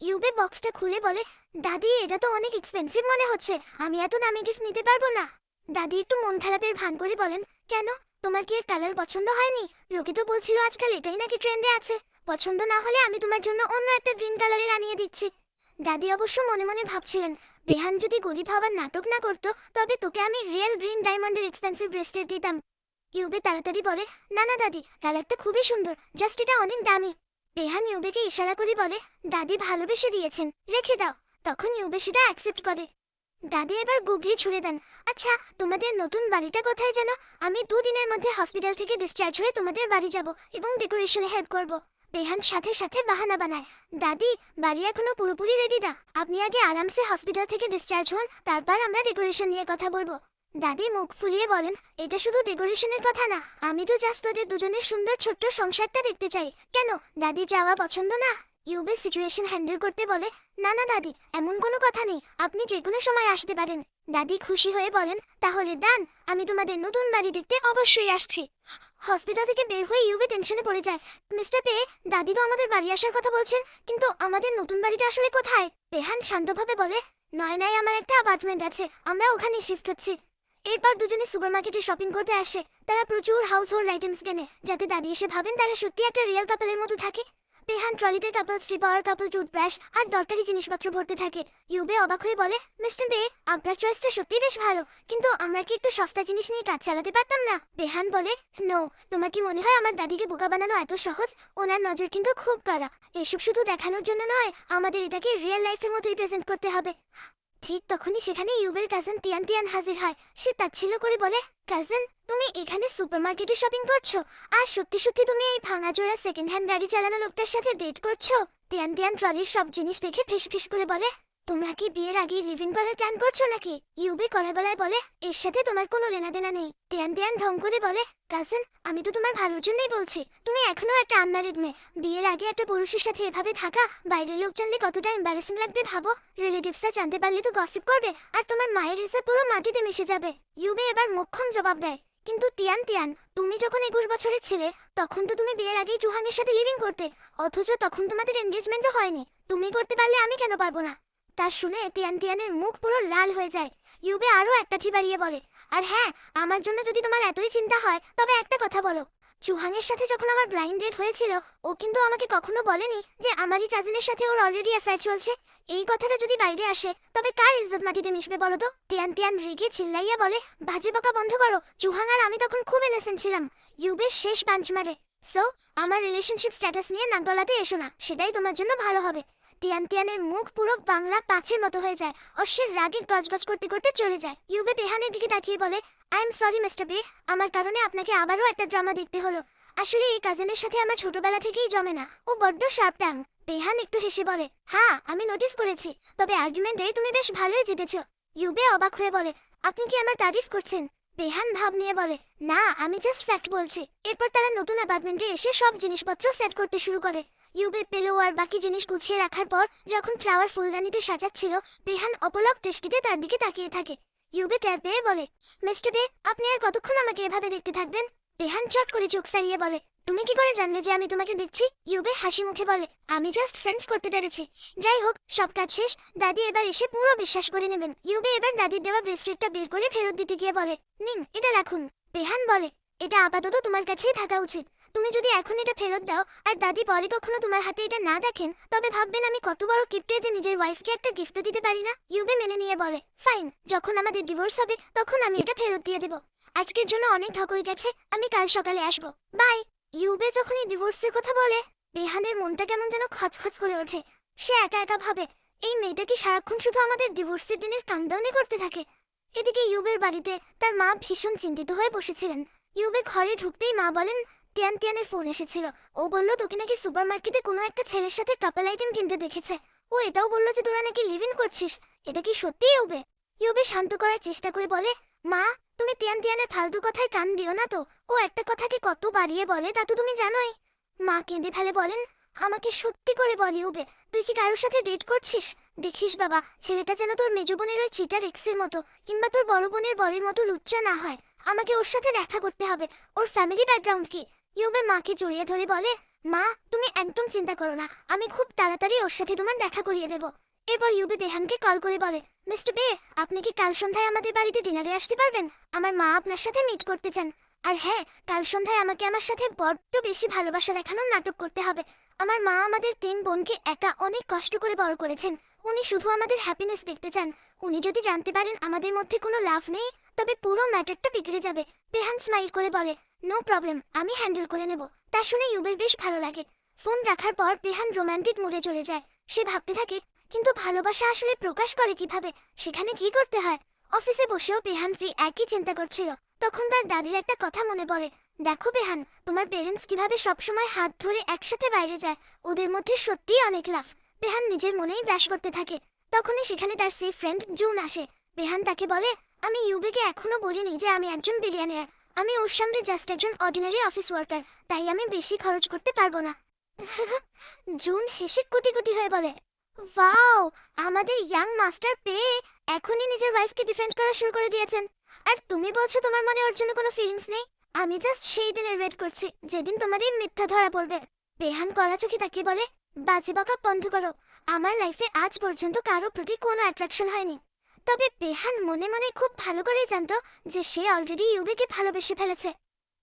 ইউবে বক্সটা খুলে বলে, দাদি এটা তো অনেক এক্সপেন্সিভ মনে হচ্ছে, আমি এত দামি গিফট নিতে পারবো না। দাদি একটু মন খারাপের ভান করে বলেন, কেন, তোমার কি এর কালার পছন্দ হয়নি? লোকে তো বলছিল আজকাল এটাই নাকি ট্রেন্ডে আছে। পছন্দ না হলে আমি তোমার জন্য অন্য একটা গ্রিন কালারের আনিয়ে দিচ্ছি। দাদি অবশ্য মনে মনে ভাবছিলেন, বেহান যদি গরিব হবার নাটক না করতো তবে তোকে আমি রিয়েল গ্রিন ডায়মন্ডের এক্সপেন্সিভ ব্রেসলেট দিতাম। ইউবে তাড়াতাড়ি বলে, না না দাদি, কালারটা খুবই সুন্দর, জাস্ট এটা অনেক দামি। বেহান ইউবেকে ইশারা করে বলে, দাদি ভালোবেসে দিয়েছেন, রেখে দাও। তখন ইউবে সেটা অ্যাকসেপ্ট করে। দাদি এবার গুগলি ছুড়ে দেন, আচ্ছা তোমাদের নতুন বাড়িটা কোথায় যেন? আমি 2 দিনের মধ্যে হসপিটাল থেকে ডিসচার্জ হয়ে তোমাদের বাড়ি যাব এবং ডেকোরেশনে হেল্প করব। বেহান সাথে সাথে বাহানা বানায়, দাদি বাড়ি এখনো পুরোপুরি রেডি না, আপনি আগে আরামসে হসপিটাল থেকে ডিসচার্জ হন, তারপর আমরা ডেকোরেশন নিয়ে কথা বলবো। দাদি মুখ ফুলিয়ে বলেন, এটা শুধু ডেকোরেশনের কথা না, আমি তো জাস্ট তোদের দুজনের সুন্দর ছোট্ট সংসারটা দেখতে চাই। কেন, দাদি যাওয়া পছন্দ না? ইউবে সিচুয়েশন হ্যান্ডেল করতে বলে, না না দাদি, এমন কোনো কথা নেই, আপনি যে কোনো সময় আসতে পারেন। দাদি খুশি হয়ে বলেন, তাহলে ডান, আমি তোমাদের নতুন বাড়ি দেখতে অবশ্যই আসছি। হসপিটাল থেকে বের হয়ে ইউবে টেনশনে পড়ে যায়, মিস্টার পে, দাদি তো আমাদের বাড়ি আসার কথা বলছেন, কিন্তু আমাদের নতুন বাড়িটা আসলে কোথায়? বেহান শান্তভাবে বলে, নয় আমার একটা অ্যাপার্টমেন্ট আছে, আমরা ওখানে শিফট হচ্ছি। এরপর দুজনে সুপারমার্কেটে শপিং করতে আসে। তারা প্রচুর হাউস হোল্ড আইটেমস কেনে, যাতে দাদি এসে ভাবেন তারা সত্যি একটা রিয়েল কাপলের মতো থাকে। বেহান ট্রলিতে কাপল স্লিপার, কাপল টুথব্রাশ আর দরকারি জিনিসপত্র ভরতে থাকে। ইউবে অবাক হয়ে বলে, মিস্টার বে, আপনার চয়েসটা সত্যি বেশ ভালো, কিন্তু আমরা কি একটু সস্তা জিনিস নিয়ে কাজ চালাতে পারতাম না? বেহান বলে, নো, তোমার কি মনে হয় আমার দাদিকে বোকা বানানো এত সহজ? ওনার নজর কিন্তু খুব কড়া, এসব শুধু দেখানোর জন্য নয়, আমাদের এটাকে রিয়েল লাইফের মতোই প্রেজেন্ট করতে হবে। ঠিক তখনই সেখানে ইউবের কাজিন তিয়ান তিয়ান হাজির হয়। সে তাচ্ছিল্য করে বলে, কাজিন, তুমি এখানে সুপারমার্কেটে শপিং করছো, আর সত্যি সত্যি তুমি এই ভাঙাচোরা সেকেন্ড হ্যান্ড গাড়ি চালানো লোকটার সাথে ডেট করছো? তিয়ান তিয়ান ট্রলির সব জিনিস দেখে ফিস ফিস করে বলে, তোমরা কি বিয়ের আগেই লিভিং করার প্ল্যান করছো নাকি? ইউবে কড়া গলায় বলে, এর সাথে তোমার কোনো লেনাদেনা নেই। তিয়ান তিয়ান ঢং করে বলে, কাজিন, আমি তো তোমার ভালোর জন্যই বলছি, তুমি এখনো একটা আনম্যারিড মেয়ে, বিয়ের আগে একটা পুরুষের সাথে এভাবে থাকা বাইরের লোক জানলে কতটা এম্বারেসিং লাগবে ভাবো। রিলেটিভসরা জানতে পারলে তো গসিপ করবে, আর তোমার মায়ের হিসাব পুরো মাটিতে মিশে যাবে। ইউবে এবার মোক্ষম জবাব দেয়, কিন্তু তিয়ান তিয়ান, তুমি যখন 21 বছরের ছিলে তখন তো তুমি বিয়ের আগেই জুহানের সাথে লিভিং করতে, অথচ তখন তোমাদের এনগেজমেন্টও হয়নি। তুমি করতে পারলে আমি কেন পারবো না? তা শুনে তিয়ান তিয়ানের মুখ পুরো লাল হয়ে যায়। ইউবে আরো একটা ঠি বাড়িয়ে বলে, আর হ্যাঁ, আমার জন্য যদি তোমার এতই চিন্তা হয় তবে একটা কথা বলো, চুহাংয়ের সাথে যখন আমার ব্লাইন্ড ডেট হয়েছিল ও কিন্তু আমাকে কখনো বলেনি যে আমারই চাজিনের সাথে ওর অলরেডি অ্যাফেয়ার চলছে। এই কথাটা যদি বাইরে আসে তবে কার ইজ্জত মাটিতে মিশবে বলো তো? তিয়ান তিয়ান রেগে চিল্লাইয়া বলে, বাজে বকা বন্ধ করো, চুহাং আর আমি তখন খুব ইনোসেন্ট ছিলাম। ইউবে শেষ পাঞ্চ মারে, সো আমার রিলেশনশিপ স্ট্যাটাস নিয়ে নাক গলাতে এসো না, সেটাই তোমার জন্য ভালো হবে। তিয়ান তিয়ানের মুখ পুরো বাংলা পাঁচের মতো হয়ে যায়, অশ্বের রাগে গজগজ করতে করতে চলে যায়। ইউবে বেহানের দিকে তাকিয়ে বলে, আই এম সরি মিস্টার বে, আমার কারণে আপনাকে আবারও একটা ড্রামা দেখতে হলো। আসলে এই কাজিনের সাথে আমার ছোটবেলা থেকেই জমে না, ও বড্ড শার্প টাং। বেহান একটু হেসে বলে, হ্যাঁ আমি নোটিস করেছি, তবে আর্গুমেন্টে তুমি বেশ ভালোই জিতেছো। ইউবে অবাক হয়ে বলে, আপনি কি আমার তারিফ করছেন? বেহান ভাব নিয়ে বলে, না আমি জাস্ট ফ্যাক্ট বলছি। এরপর তারা নতুন অ্যাপার্টমেন্টে এসে সব জিনিসপত্র সেট করতে শুরু করে। ইউবে পেলো আর বাকি জিনিস গুছিয়ে রাখার পর যখন ফ্লাওয়ার ফুলদানিতে সাজাচ্ছিল, বেহান অপলক দৃষ্টিতে তার দিকে তাকিয়ে থাকে। ইউবে টের পেয়ে বলে, মিস্টার বে, আপনি আর কতক্ষণ আমাকে এভাবে দেখতে থাকবেন? বেহান চট করে চোখ সারিয়ে বলে, তুমি কি করে জানলে যে আমি তোমাকে দেখছি? ইউবে হাসি মুখে বলে, আমি জাস্ট সেন্স করতে পেরেছি। যাই হোক, সব কাজ শেষ। দাদি এবার এসে পুরো বিশ্বাস করে নেবেন। ইউবে এবার দাদির দেওয়া ব্রেসলেটটা বের করে ফেরত দিতে গিয়ে বলে, নিন, এটা রাখুন। বেহান বলে, এটা আপাতত তোমার কাছেই থাকা উচিত। তুমি যদি এখন এটা ফেরত দাও আর দাদি পরে কখনো তোমার হাতে এটা না দেখেন, তবে ভাববেন আমি কত বড় কিপ্টে যে নিজের ওয়াইফকে একটা গিফট দিতে পারি না। ইউবে মেনে নিয়ে বলে, ফাইন, যখন আমাদের ডিভোর্স হবে তখন আমি এটা ফেরত দিয়ে দেব। আজকের জন্য অনেক ঢক হয়ে গেছে, আমি কাল সকালে আসবো, বাই। ইউবে যখনই ডিভোর্সের কথা বলে, বেহানের মনটা কেমন যেন খচখচ করে ওঠে। সে একা একা ভাবে, এই মেয়েটা কি সারাক্ষণ শুধু আমাদের ডিভোর্সের দিনের কাউন্টডাউনই করতে থাকে? এদিকে ইউবের বাড়িতে তার মা ভীষণ চিন্তিত হয়ে বসেছিলেন। ইউবে ঘরে ঢুকতেই মা বলেন, টিয়ান টিয়ানের ফোন এসেছিল। ও বলল তোকে নাকি সুপারমার্কেটে কোনো একটা ছেলের সাথে কাপল আইটেম কিনতে দেখেছে। ও এটাও বলল যে তোরা নাকি লিভ ইন করছিস। এটা কি সত্যি ইউবে? ইউবে শান্ত করার চেষ্টা করে বলে, মা, তুমি টিয়ান টিয়ানের ফালতু কথায় কান দিও না তো। ও একটা কথাকে কত বাড়িয়ে বলে তা তো তুমি জানোই। মা কেঁদে ফেলে বলেন, আমাকে সত্যি করে বল ইউবে, তুই কি কারোর সাথে ডেট করছিস? দেখিস বাবা, ছেলেটা যেন তোর মেজ বোনের ওই চিটার এক্সের মতো, কিংবা তোর বড় বোনের বরের মতো লুচ্চা না হয়। আমাকে ওর সাথে দেখা করতে হবে। ওর ফ্যামিলি ব্যাকগ্রাউন্ড কি? ইউবে মাকে জড়িয়ে ধরে বলে, মা, তুমি একদম চিন্তা করো না, আমি খুব তাড়াতাড়ি ওর সাথে তোমার দেখা করিয়ে দেব। এরপর ইউবে বেহানকে কল করে বলে, মিস্টার বে, আপনি কি কাল সন্ধ্যায় আমাদের বাড়িতে ডিনারে আসতে পারবেন? আমার মা আপনার সাথে মিট করতে চান। আর হ্যাঁ, কাল সন্ধ্যায় আমাকে আমার সাথে বড্ড বেশি ভালোবাসা দেখানোর নাটক করতে হবে। আমার মা আমাদের 3 বোনকে একা অনেক কষ্ট করে বড় করেছেন। উনি শুধু আমাদের হ্যাপিনেস দেখতে চান। উনি যদি জানতে পারেন আমাদের মধ্যে কোনো লাভ নেই, তবে পুরো ম্যাটারটা বিগড়ে যাবে। বেহান স্মাইল করে বলে, নো প্রবলেম, আমি হ্যান্ডেল করে নেব। তা শুনে ইউবের বেশ ভালো লাগে। ফোন রাখার পর বেহান রোমান্টিক মুডে চলে যায়। সে ভাবতে থাকে, কিন্তু ভালোবাসা আসলে প্রকাশ করে কিভাবে? সেখানে কি করতে হয়? অফিসে বসেও বেহান ফি একই চিন্তা করছিল। তখন তার দাদির একটা কথা মনে পড়ে, দেখো বেহান, তোমার পেরেন্টস কিভাবে সবসময় হাত ধরে একসাথে বাইরে যায়। ওদের মধ্যে সত্যিই অনেক লাভ। বেহান নিজের মনেই ব্যাস করতে থাকে। তখনই সেখানে তার সেই ফ্রেন্ড জুন আসে। বেহান তাকে বলে, আমি ইউবেকে এখনো বলিনি যে আমি একজন বিলিয়নিয়ার। আমি ওর সামনে জাস্ট একজন অর্ডিনারি অফিস ওয়ার্কার, তাই আমি বেশি খরচ করতে পারবো না। জুন হেসে কুটি কুটি হয়ে বলে, ওয়াও, আমাদের ইয়াং মাস্টার পেয়ে এখনই নিজের ওয়াইফকে ডিফেন্ড করা শুরু করে দিয়েছেন। আর তুমি বলছো তোমার মনে ওর জন্য কোনো ফিলিংস নেই? আমি জাস্ট সেই দিনের ওয়েট করছি যেদিন তোমার এই মিথ্যা ধরা পড়বে। বেহান কড়া চোখে তাকিয়ে বলে, বাজে বকা বন্ধ করো। আমার লাইফে আজ পর্যন্ত কারো প্রতি কোনো অ্যাট্রাকশন হয়নি। তবে বেহান মনে মনে খুব ভালো করেই জানতো যে সে অলরেডি ইউবেকে ভালোবেসে ফেলেছে।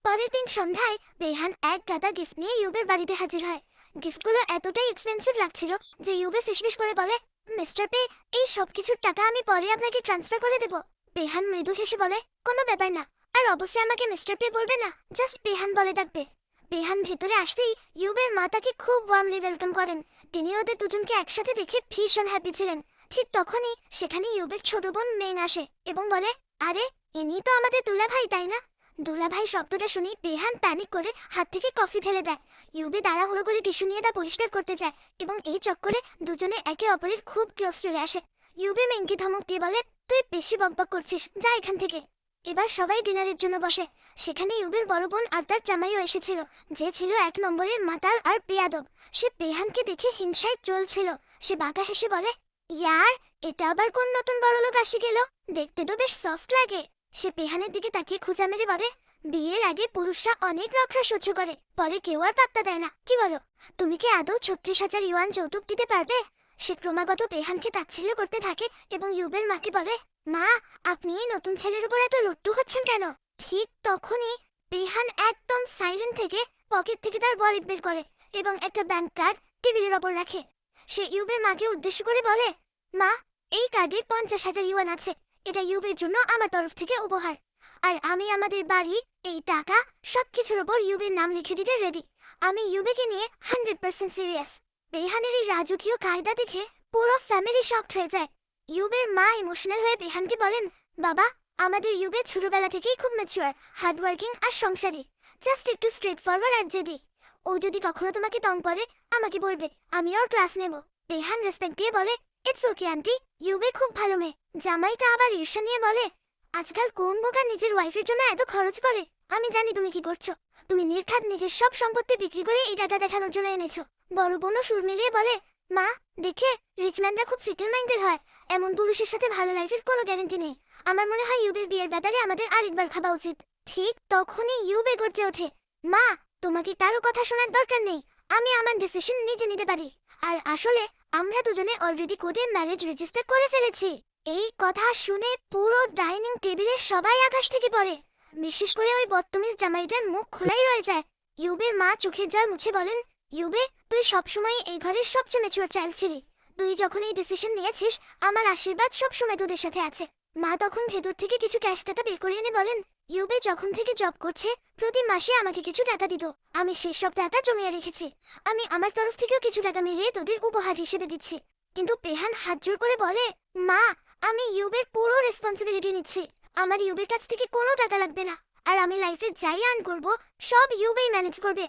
পরের দিন সন্ধ্যায় বেহান এক গাদা গিফট নিয়ে ইউবের বাড়িতে হাজির হয়। গিফটগুলো এতটাই এক্সপেন্সিভ লাগছিল যে ইউবে ফিসফিস করে বলে, মিস্টার পে, এই সব কিছুর টাকা আমি পরে আপনাকে ট্রান্সফার করে দেব। বেহান মৃদু হেসে বলে, কোনো ব্যাপার না। আর অবশ্যই আমাকে মিস্টার পে বলবে না, জাস্ট বেহান বলে ডাকবে। বেহান ভেতরে আসতেই ইউবের মা তাকে খুব ওয়ার্মলি ওয়েলকাম করেন। তিনি ওদের দুজনকে একসাথে দেখে ভীষণ হ্যাপি ছিলেন। ঠিক তখনই সেখানে ইউবের ছোট বোন মেং আসে এবং বলে, আরে, ইনি তো আমাদের দুলাভাই, তাই না? দুলাভাই শব্দটা শুনি বেহান প্যানিক করে হাত থেকে কফি ফেলে দেয়। ইউবে তাড়াহুড়ো করে টিস্যু নিয়ে তা পরিষ্কার করতে যায় এবং এই চক্করে দুজনে একে অপরের খুব ক্লোজ চলে আসে। ইউবে মেংকে ধমক দিয়ে বলে, তুই বেশি বকবক করছিস, যা এখান থেকে। এবার সবাই ডিনারের জন্য বসে। সেখানে ইউবের বড় বোন আর তার জামাইও এসেছিল, যে ছিল 1 নম্বরের মাতাল আর বেয়াদব। সে বেহানকে দেখে হিংসায় চলছিল। সে বাঁকা হেসে বলে, ইয়ার, এটা আবার কোন নতুন বড়লোক আসি গেল? দেখতে তো বেশ সফট লাগে। সে বেহানের দিকে তাকিয়ে খোঁচা মেরে বলে, বিয়ের আগে পুরুষরা অনেক নখরা সহ্য করে, পরে কেউ আর পাত্তা দেয় না। কি বলো, তুমি কি আদৌ 36,000 ইউয়ান যৌতুক দিতে পারবে? সে ক্রমাগত বেহানকে তাচ্ছিল্য করতে থাকে এবং ইউবের মাকে বলে, মা, আপনি এই নতুন ছেলের উপর এত লট্টু হচ্ছেন কেন? ঠিক তখনই বেহান একদম সাইলেন্ট থেকে পকেট থেকে তার ওয়ালেট বের করে এবং একটা ব্যাংক কার্ড টেবিলের ওপর রাখে। সে ইউবের মাকে উদ্দেশ্য করে বলে, মা, এই কার্ডে 50,000 ইউয়ান আছে। এটা ইউবের জন্য আমার তরফ থেকে উপহার। আর আমি আমাদের বাড়ি, এই টাকা, সবকিছুর ওপর ইউবের নাম লিখে দিতে রেডি। আমি ইউবেকে নিয়ে 100% সিরিয়াস। বেহানের এই রাজকীয় কায়দা দেখে পুরো ফ্যামিলি শকড হয়ে যায়। ইউবের মা ইমোশনাল হয়ে বেহানকে বলেন, বাবা, আমাদের ইউবে ছোটবেলা থেকেই খুব ম্যাচিওর, হার্ডওয়ার্কিং আর সংসারী, জাস্ট একটু স্ট্রেট ফরওয়ার্ড আর জেদি। ও যদি কখনো তোমাকে তং করে আমাকে বলবে, আমি ওর ক্লাস নেব। বেহান রেসপেক্ট দিয়ে বলে, ইটস ওকে আন্টি, ইউবে খুব ভালো মেয়ে। জামাইটা আবার ঈর্ষা নিয়ে বলে, আজকাল কোন বোকা নিজের ওয়াইফের জন্য এত খরচ করে? আমি জানি তুমি কি করছো। তুমি নির্ঘাত নিজের সব সম্পত্তি বিক্রি করে এই টাকা দেখানোর জন্য এনেছো। বড় বোনও সুর মিলিয়ে বলে, মা, দেখে রিচম্যানরা খুব ফিকেল মাইন্ডেড হয়। এমন পুরুষের সাথে ভালো লাইফের কোনো গ্যারান্টি নেই। আমার মনে হয় ইউবের বিয়ের ব্যাপারে আমাদের আরেকবার ভাবা উচিত। ঠিক তখনই ইউবে গর্জে ওঠে, মা, তোমাকে কারো কথা শোনার দরকার নেই। আমি আমার ডিসিশন নিজে নিতে পারি। আর আসলে আমরা দুজনে অলরেডি কোর্টে ম্যারেজ রেজিস্টার করে ফেলেছি। এই কথা শুনে পুরো ডাইনিং টেবিলের সবাই আকাশ থেকে পড়ে। বিশেষ করে ওই বদতমিজ জামাইটার মুখ খোলাই রয়ে যায়। ইউবের মা চোখের জল মুছে বলেন, ইউবে, তুই সবসময় এই ঘরের সবচেয়ে ম্যাচিউর চাইল্ড ছিলি। তুই যখন এই ডিসিশন নিয়েছিস, আমার আশীর্বাদ সবসময় তোদের সাথে আছে। মা তখন ভেতর থেকে কিছু ক্যাশ টাকা বের করে এনে বলেন, ইউবে যখন থেকে জব করছে প্রতি মাসে আমাকে কিছু টাকা দিত। আমি সেই সব টাকা জমিয়ে রেখেছি। আমি আমার তরফ থেকেও কিছু টাকা মিলিয়ে তোদের উপহার হিসেবে দিচ্ছি। কিন্তু পেহান হাত জোর করে বলে, মা, আমি ইউবের পুরো রেসপন্সিবিলিটি নিচ্ছি। আমার ইউবের কাছ থেকে কোনো টাকা লাগবে না। আর আমি লাইফে যাই আর্ন করব সব ইউবেই ম্যানেজ করবে।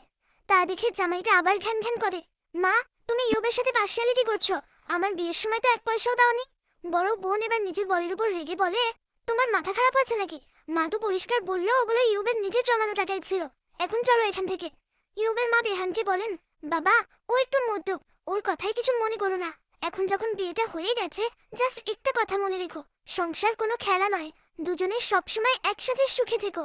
তা দেখে জামাইটা আবার ঘ্যান ঘ্যান করে, মা, তুমি ইউবের সাথে পার্সিয়ালিটি করছো। আমার বিয়ের সময় তো 1 পয়সাও দাওনি। বড় বোন এবার নিজের বরের উপর রেগে বলে, তোমার মাথা খারাপ হয়েছে নাকি? মা তো পরিষ্কার বললো ওগুলো ইউবের নিজের জমানো টাকাই ছিল। এখন চলো এখান থেকে। ইউবের মা বেহানকে বলেন, বাবা, ও একটু মদ্যপ, ওর কথাই কিছু মনে করো না। এখন যখন বিয়েটা হয়ে গেছে, জাস্ট একটা কথা মনে রেখো, সংসার কোনো খেলা নয়। দুজনে সবসময় একসাথে সুখে থেকো।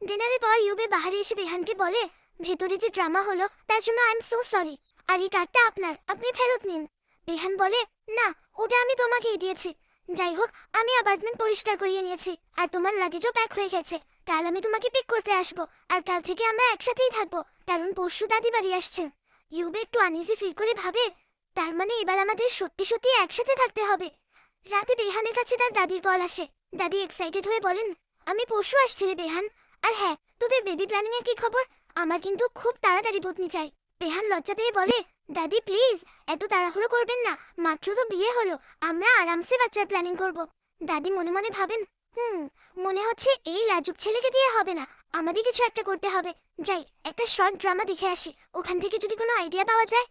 ডিনারের পর ইউবে বাহারে এসে বেহানকে বলে, ভেতরে যে ড্রামা হলো তার জন্য আই এম সো সরি। আর এই কার্ডটা আপনার, আপনি ফেরত নিন। বেহান বলে, না, ওটা আমি তোমাকেই দিয়েছি। যাই হোক, আমি অ্যাপার্টমেন্ট পরিষ্কার করিয়ে নিয়েছি আর তোমার লাগেজও প্যাক হয়ে গেছে। কাল আমি তোমাকে পিক করতে আসবো আর কাল থেকে আমরা একসাথেই থাকবো, কারণ পরশু দাদি বাড়ি আসছেন। ইউবে একটু আনইজি ফিল করে ভাবে, তার মানে এবার আমাদের সত্যি সত্যি একসাথে থাকতে হবে। রাতে বেহানের কাছে তার দাদির কল আসে। দাদি এক্সাইটেড হয়ে বলেন, আমি পরশু আসছি রে বেহান। আর হ্যাঁ, তোদের বেবি প্ল্যানিং এর কি খবর? আমার কিন্তু খুব তাড়াতাড়ি পত্নী চাই। বেহান লজ্জা পেয়ে বলে, দাদি প্লিজ, এত তাড়াহুড়ো করবেন না, মাত্র তো বিয়ে হলো, আমরা আরামসে বাচ্চার প্ল্যানিং করব। দাদি মনে মনে ভাবেন, মনে হচ্ছে এই লাজুক ছেলেকে দিয়ে হবে না, আমারই কিছু একটা করতে হবে। যাই, একটা শর্ট ড্রামা দেখে আসি, ওখান থেকে যদি কোনো আইডিয়া পাওয়া যায়।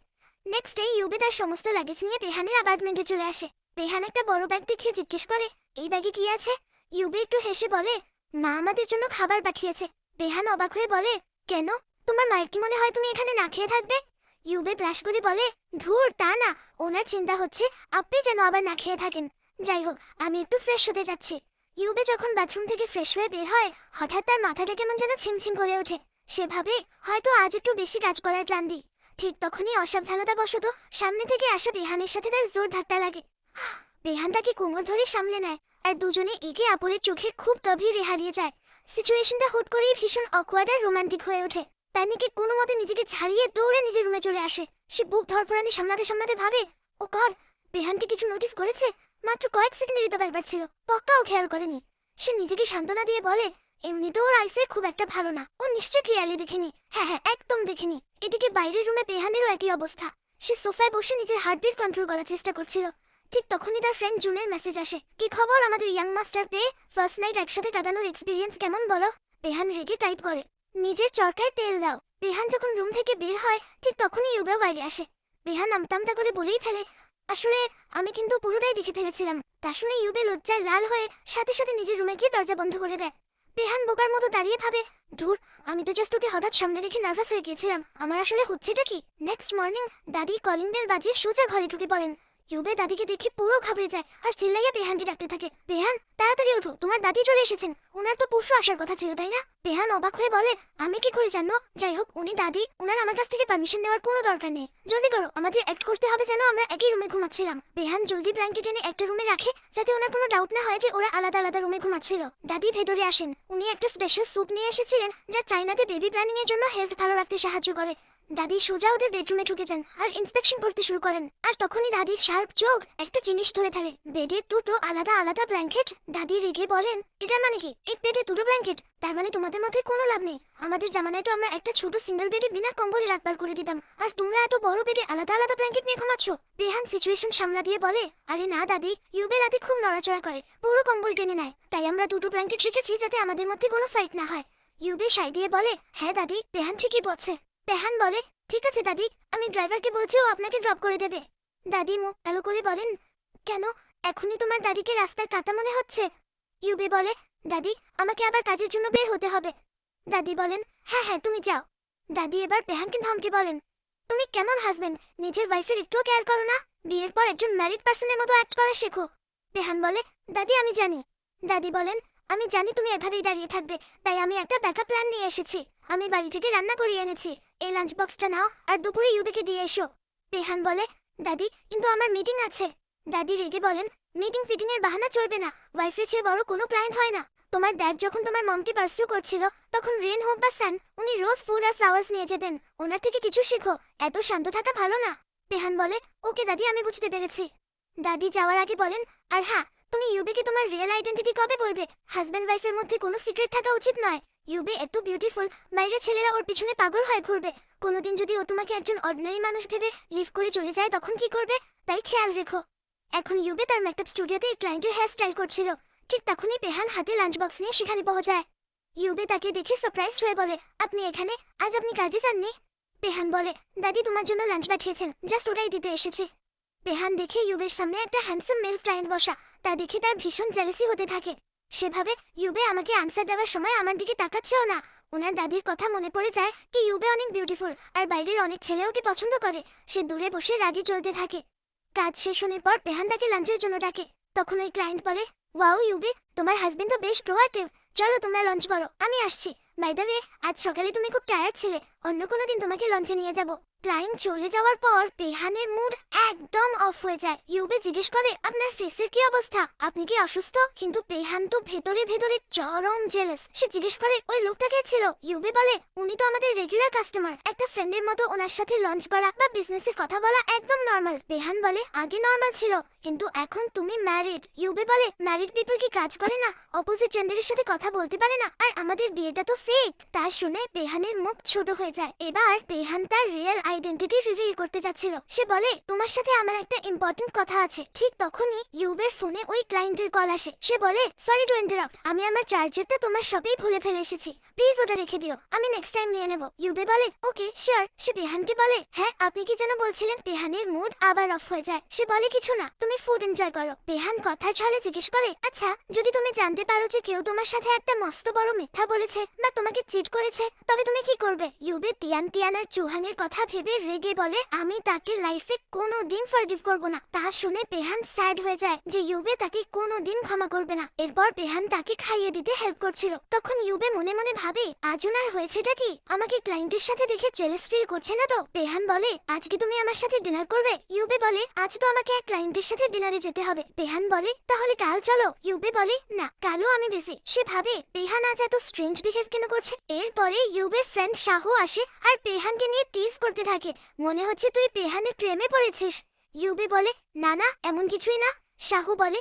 নেক্সট ডে ইউবে তার সমস্ত লাগেজ নিয়ে বেহানের অ্যাপার্টমেন্টে চলে আসে। বেহান একটা বড় ব্যাগ দেখে জিজ্ঞেস করে, এই ব্যাগে কি আছে? ইউবে একটু হেসে বলে, মা আমাদের জন্য খাবার পাঠিয়েছে। বেহান অবাক হয়ে বলে, কেন? তোমার মায়ের কি মনে হয় তুমি এখানে না খেয়ে থাকবে? ইউবে ব্লাশ করে বলে, ধুর, তা না, ওনার চিন্তা হচ্ছে আপনি যেন আবার না খেয়ে থাকেন। যাই হোক, আমি একটু ফ্রেশ হতে যাচ্ছি। ইউবে যখন বাথরুম থেকে ফ্রেশ হয়ে বের হয়, হঠাৎ তার মাথাটা কেমন যেন ছিমছিম করে ওঠে। সে ভাবে হয়তো আজ একটু বেশি কাজ করার ক্লান্তি। ঠিক তখনই অসাবধানতাবশত সামনে থেকে আসা বেহানের সাথে তার জোর ধাক্কা লাগে। বেহান তাকে কোমর ধরে সামলে নেয় আর দুজনে একে অপরের চোখে খুব গভীরে হারিয়ে যায়। সিচুয়েশনটা হুট করেই ভীষণ অকওয়ার্ড আর রোমান্টিক হয়ে ওঠে। প্যানিকে কোনো মতে নিজেকে ছাড়িয়ে দৌড়ে নিজের রুমে চলে আসে। সে বুক ধরফরানি সামলাতে সামলাতে ভাবে, ও গড, বেহানকে কিছু নোটিস করেছে? মাত্র কয়েক সেকেন্ডেরই তো ব্যাপার ছিল, পক্কাও খেয়াল করেনি। সে নিজেকে সান্ত্বনা দিয়ে বলে, এমনিতেও ওর আইসে খুব একটা ভালো না, ও নিশ্চয় ক্লিয়ারলি দেখেনি। হ্যাঁ, একদম দেখেনি। এদিকে বাইরের রুমে বেহানেরও একই অবস্থা। সে সোফায় বসে নিজের হার্টবিট কন্ট্রোল করার চেষ্টা করছিল। ঠিক তখনই তার ফ্রেন্ড জুনের মেসেজ আসে, কি খবর আমাদের ইয়াং মাস্টার পেয়ে? ফার্স্ট নাইট একসাথে কাটানোর এক্সপিরিয়েন্স কেমন বলো? বেহান রেগে টাইপ করে, নিজের চরকায় তেল দাও। বেহান যখন রুম থেকে বের হয়, ঠিক তখনই ইউবেও বাইরে আসে। বেহান আমতামতা করে বলেই ফেলে, আসলে আমি কিন্তু পুরোটাই দেখে ফেলেছিলাম। তা শুনে ইউবে লজ্জায় লাল হয়ে সাথে সাথে নিজের রুমে গিয়ে দরজা বন্ধ করে দেয়। বেহান বোকার মতো দাঁড়িয়ে ভাবে, ধুর, আমি তো জাস্ট ওকে হঠাৎ সামনে দেখে নার্ভাস হয়ে গিয়েছিলাম, আমার আসলে হচ্ছেটা কি? নেক্সট মর্নিং দাদি কলিং বেল বাজিয়ে সোজা ঘরে ঢুকে পড়েন। ইউবে দাদিকে দেখে পুরো ঘাবড়ে যায় আর চিল্লাইয়া বেহানকে ডাকতে থাকে, বেহান, তাড়াতাড়ি ওঠো, তোমার দাদি চলে এসেছেন। ওনার তো পরশু আসার কথা ছিল, তাই না? বেহান অবাক হয়ে বলে, আমি কি করে জানো? যাই হোক, উনি দাদি, ওনার আমার কাছ থেকে পারমিশন নেওয়ার কোনো দরকার নেই। জলদি করো, আমাদের অ্যাক্ট করতে হবে যেন আমরা একই রুমে ঘুমাচ্ছিলাম। বেহান জলদি ব্ল্যাঙ্কেট এনে একটা রুমে রাখে, যাতে ওনার কোনো ডাউট না হয় যে ওরা আলাদা আলাদা রুমে ঘুমাচ্ছিল। দাদি ভেতরে আসেন। উনি একটা স্পেশাল স্যুপ নিয়ে এসেছিলেন, যা চাইনাতে বেবি প্ল্যানিং এর জন্য হেলথ ভালো রাখতে সাহায্য করে। দাদি সোজা ওদের বেডরুমে ঢুকে যান আর ইন্সপেকশন করতে শুরু করেন। আর তখনই দাদির শার্প চোখ একটা জিনিস ধরে ফেলে, বেডে দুটো আলাদা আলাদা ব্ল্যাঙ্কেট। দাদি রেগে বলেন, এটার মানে কি? এক বেডে দুটো ব্ল্যাঙ্কেট? তার মানে তোমাদের মধ্যে কোনো লাভ নেই। আমাদের জামানায় তো আমরা একটা ছোট সিঙ্গেল বেডে বিনা কম্বলে রাত পার করে দিতাম, আর তোমরা এত বড় বেডে আলাদা আলাদা ব্ল্যাঙ্কেট নিয়ে ঘুমাচ্ছ। বেহান সিচুয়েশন সামলা দিয়ে বলে, আরে না দাদি, ইউবে রাতে খুব নড়াচড়া করে, পুরো কম্বল টেনে নেয়, তাই আমরা দুটো ব্ল্যাঙ্কেট রেখেছি যাতে আমাদের মধ্যে কোনো ফাইট না হয়। ইউবে সাই দিয়ে বলে, হ্যাঁ দাদি, বেহান ঠিকই বলছে। বেহান বলে, ঠিক আছে দাদি, আমি ড্রাইভারকে বলছি ও আপনাকে ড্রপ করে দেবে। দাদি মুখ কালো করে বলেন, কেন? এখনই তোমার দাদিকে রাস্তায় কাটা মনে হচ্ছে? ইউবে বলে, দাদি, আমাকে আবার কাজের জন্য বের হতে হবে। দাদি বলেন, হ্যাঁ, তুমি যাও। দাদি এবার বেহানকে ধমকে বলেন, তুমি কেমন হাজবেন্ড? নিজের ওয়াইফের একটুও কেয়ার করো না? বিয়ের পর একজন ম্যারিড পার্সনের মতো অ্যাক্ট করা শেখো। বেহান বলে, দাদি আমি জানি। দাদি বলেন, আমি জানি তুমি এভাবেই দাঁড়িয়ে থাকবে, তাই আমি একটা ব্যাকআপ প্ল্যান নিয়ে এসেছি। আমি বাড়ি থেকে রান্না করিয়ে এনেছি। এই লাঞ্চ বক্সটা নাও আর দুপুরে ইউবিকে দিয়ে এসো। পেহান বলে, দাদি কিন্তু আমার মিটিং আছে। দাদি রেগে বলেন, মিটিং ফিটিং এর বাহানা চলবে না। ওয়াইফের চেয়ে বড় কোনো ক্লায়েন্ট হয় না। তোমার ড্যাড যখন তোমার মমকে পার্সিউ করছিল, তখন রেন হোক বা সান, উনি রোজ ফুল আর ফ্লাওয়ার্স নিয়ে যেতেন। ওনার থেকে কিছু শেখো, এত শান্ত থাকা ভালো না। পেহান বলে, ওকে দাদি, আমি বুঝতে পেরেছি। দাদি যাওয়ার আগে বলেন, আর হ্যাঁ, তুমি ইউবিকে তোমার রিয়েল আইডেন্টিটি কবে বলবে? হাজব্যান্ড ওয়াইফের মধ্যে কোনো সিক্রেট থাকা উচিত নয়। ইউবি এত বিউটিফুল, বাইরের ছেলেরা ওর পিছনে পাগল হয়ে ঘুরবে। কোনোদিন যদি ও তোমাকে একজন অর্ডিনারি মানুষ ভেবে লিভ করে চলে যায়, তখন কি করবে? তাই খেয়াল রেখো। এখন ইউবি তার মেকআপ স্টুডিওতে ক্লায়েন্টের হেয়ার স্টাইল করছিল। ঠিক তখনই পেহান হাতে লাঞ্চ বক্স নিয়ে সেখানে পৌঁছায়। ইউবি তাকে দেখে সারপ্রাইজড হয়ে বলে, আপনি এখানে? আজ আপনি কাজে যাননি? পেহান বলে, দাদি তোমার জন্য লাঞ্চ পাঠিয়েছেন, জাস্ট ওটাই দিতে এসেছি। পেহান দেখে ইউবের সামনে একটা হ্যান্ডসাম মেল ক্লায়েন্ট বসা। তা দেখে তার ভীষণ জেলাসি হতে থাকে। সেভাবে ইউবে আমাকে আনসার দেওয়ার সময় আমার দিকে তাকাচ্ছেও না। ওনার দাদির কথা মনে পড়ে যায় কি ইউবে অনেক বিউটিফুল, আর বাইরের অনেক ছেলে ওকে পছন্দ করে। সে দূরে বসে রাগে চলতে থাকে। কাজ শেষ হওয়ার পর পেহান তাকে লাঞ্চের জন্য ডাকে। তখন ওই ক্লায়েন্ট বলে, ওয়াও ইউবে, তোমার হাজবেন্ড তো বেশ প্রোঅ্যাক্টিভ। চলো তোমরা লঞ্চ করো, আমি আসছি। বাই দ্য ওয়ে, আজ সকালে তুমি খুব টায়ার্ড ছিলে, অন্য কোনো দিন তোমাকে লঞ্চে নিয়ে যাব। ক্লায়েন্ট চলে যাওয়ার পর পেহানের মুড একদম অফ হয়ে যায়। ইউবে জিজ্ঞেস করে, আপনার ফেসের কি অবস্থা? আপনি কি অসুস্থ? কিন্তু পেহান তো ভেতরে ভেতরে চরম জেলাস। সে জিজ্ঞেস করে, ওই লোকটা কে ছিল? ইউবে বলে, উনি তো আমাদের রেগুলার কাস্টমার। একটা ফ্রেন্ডের মতো ওনার সাথে লঞ্চ করা বা বিজনেসের কথা বলা একদম নর্মাল। পেহান বলে, আগে নর্মাল ছিল, কিন্তু এখন তুমি ম্যারিড। ইউবে বলে, ম্যারিড পিপল কি কাজ করে না? অপোজিট জেন্ডারের সাথে কথা বলতে পারে না? আর আমাদের বিয়েটা তো ফেক। তা শুনে পেহানের মুখ ছোট হয়ে যায়। এবার পেহান তার রিয়েল আইডেন্টিটি রিভিল করতে যাচ্ছিল। সে বলে, তোমার সাথে আমার একটা ইম্পর্টেন্ট কথা আছে। ঠিক তখনই ইউবের ফোনে ওই ক্লায়েন্টের কল আসে। সে বলে, সরি টু ইন্টারাপ্ট, আমি আমার চার্জারটা তোমার শপেই ভুলে ফেলে এসেছি, প্লিজ ওটা রেখে দিও, আমি নেক্সট টাইম নিয়ে নেব। ইউবে বলে, ওকে শিওর। সে পেহানকে বলে, হ্যাঁ আপনি কি যেন বলছিলেন? পেহানের মুড আবার অফ হয়ে যায়। সে বলে, কিছু না, তুমি ফুড এনজয় করো। পেহান কথার ছলে জিজ্ঞেস করে, আচ্ছা যদি তুমি জানতে পারো যে কেউ তোমার সাথে একটা মস্ত বড় মিথ্যা বলেছে বা তোমাকে চিট করেছে, তবে তুমি কি করবে? ইউবে তিয়ান আর চুহানের কথা ভেবে রেগে বলে, আমি তাকে লাইফে কোনোদিন ফরগিভ করব না। তা শুনে পেহান স্যাড হয়ে যায় যে ইউবে তাকে কোনোদিন ক্ষমা করবে না। এরপর পেহান তাকে খাইয়ে দিতে হেল্প করছিল। তখন ইউবে মনে মনে ভাবে, আজ ওনার হয়েছেটা কি? আমাকে ক্লায়েন্টের সাথে দেখে জেলাস ফিল করছে না তো? পেহান বলে, আজকে তুমি আমার সাথে ডিনার করবে? ইউবে বলে, আজ তো আমাকে এক ক্লায়েন্টের সাথে ডিনারে যেতে হবে। পেহান বলে, তাহলে কাল চলো। ইউবে বলে, না, কালও আমি বিজি। সে ভাবে পেহান আজ এত স্ট্রেঞ্জ বিহেভ কেন করছে। এরপরে ইউবের ফ্রেন্ড শাহু আসে আর পেহানকে নিয়ে টিজ করতে থাকে। মনে হচ্ছে তুই পেহানের প্রেমে পড়েছিস। ইউবে বলে, না না, এমন কিছুই না। শাহু বলে,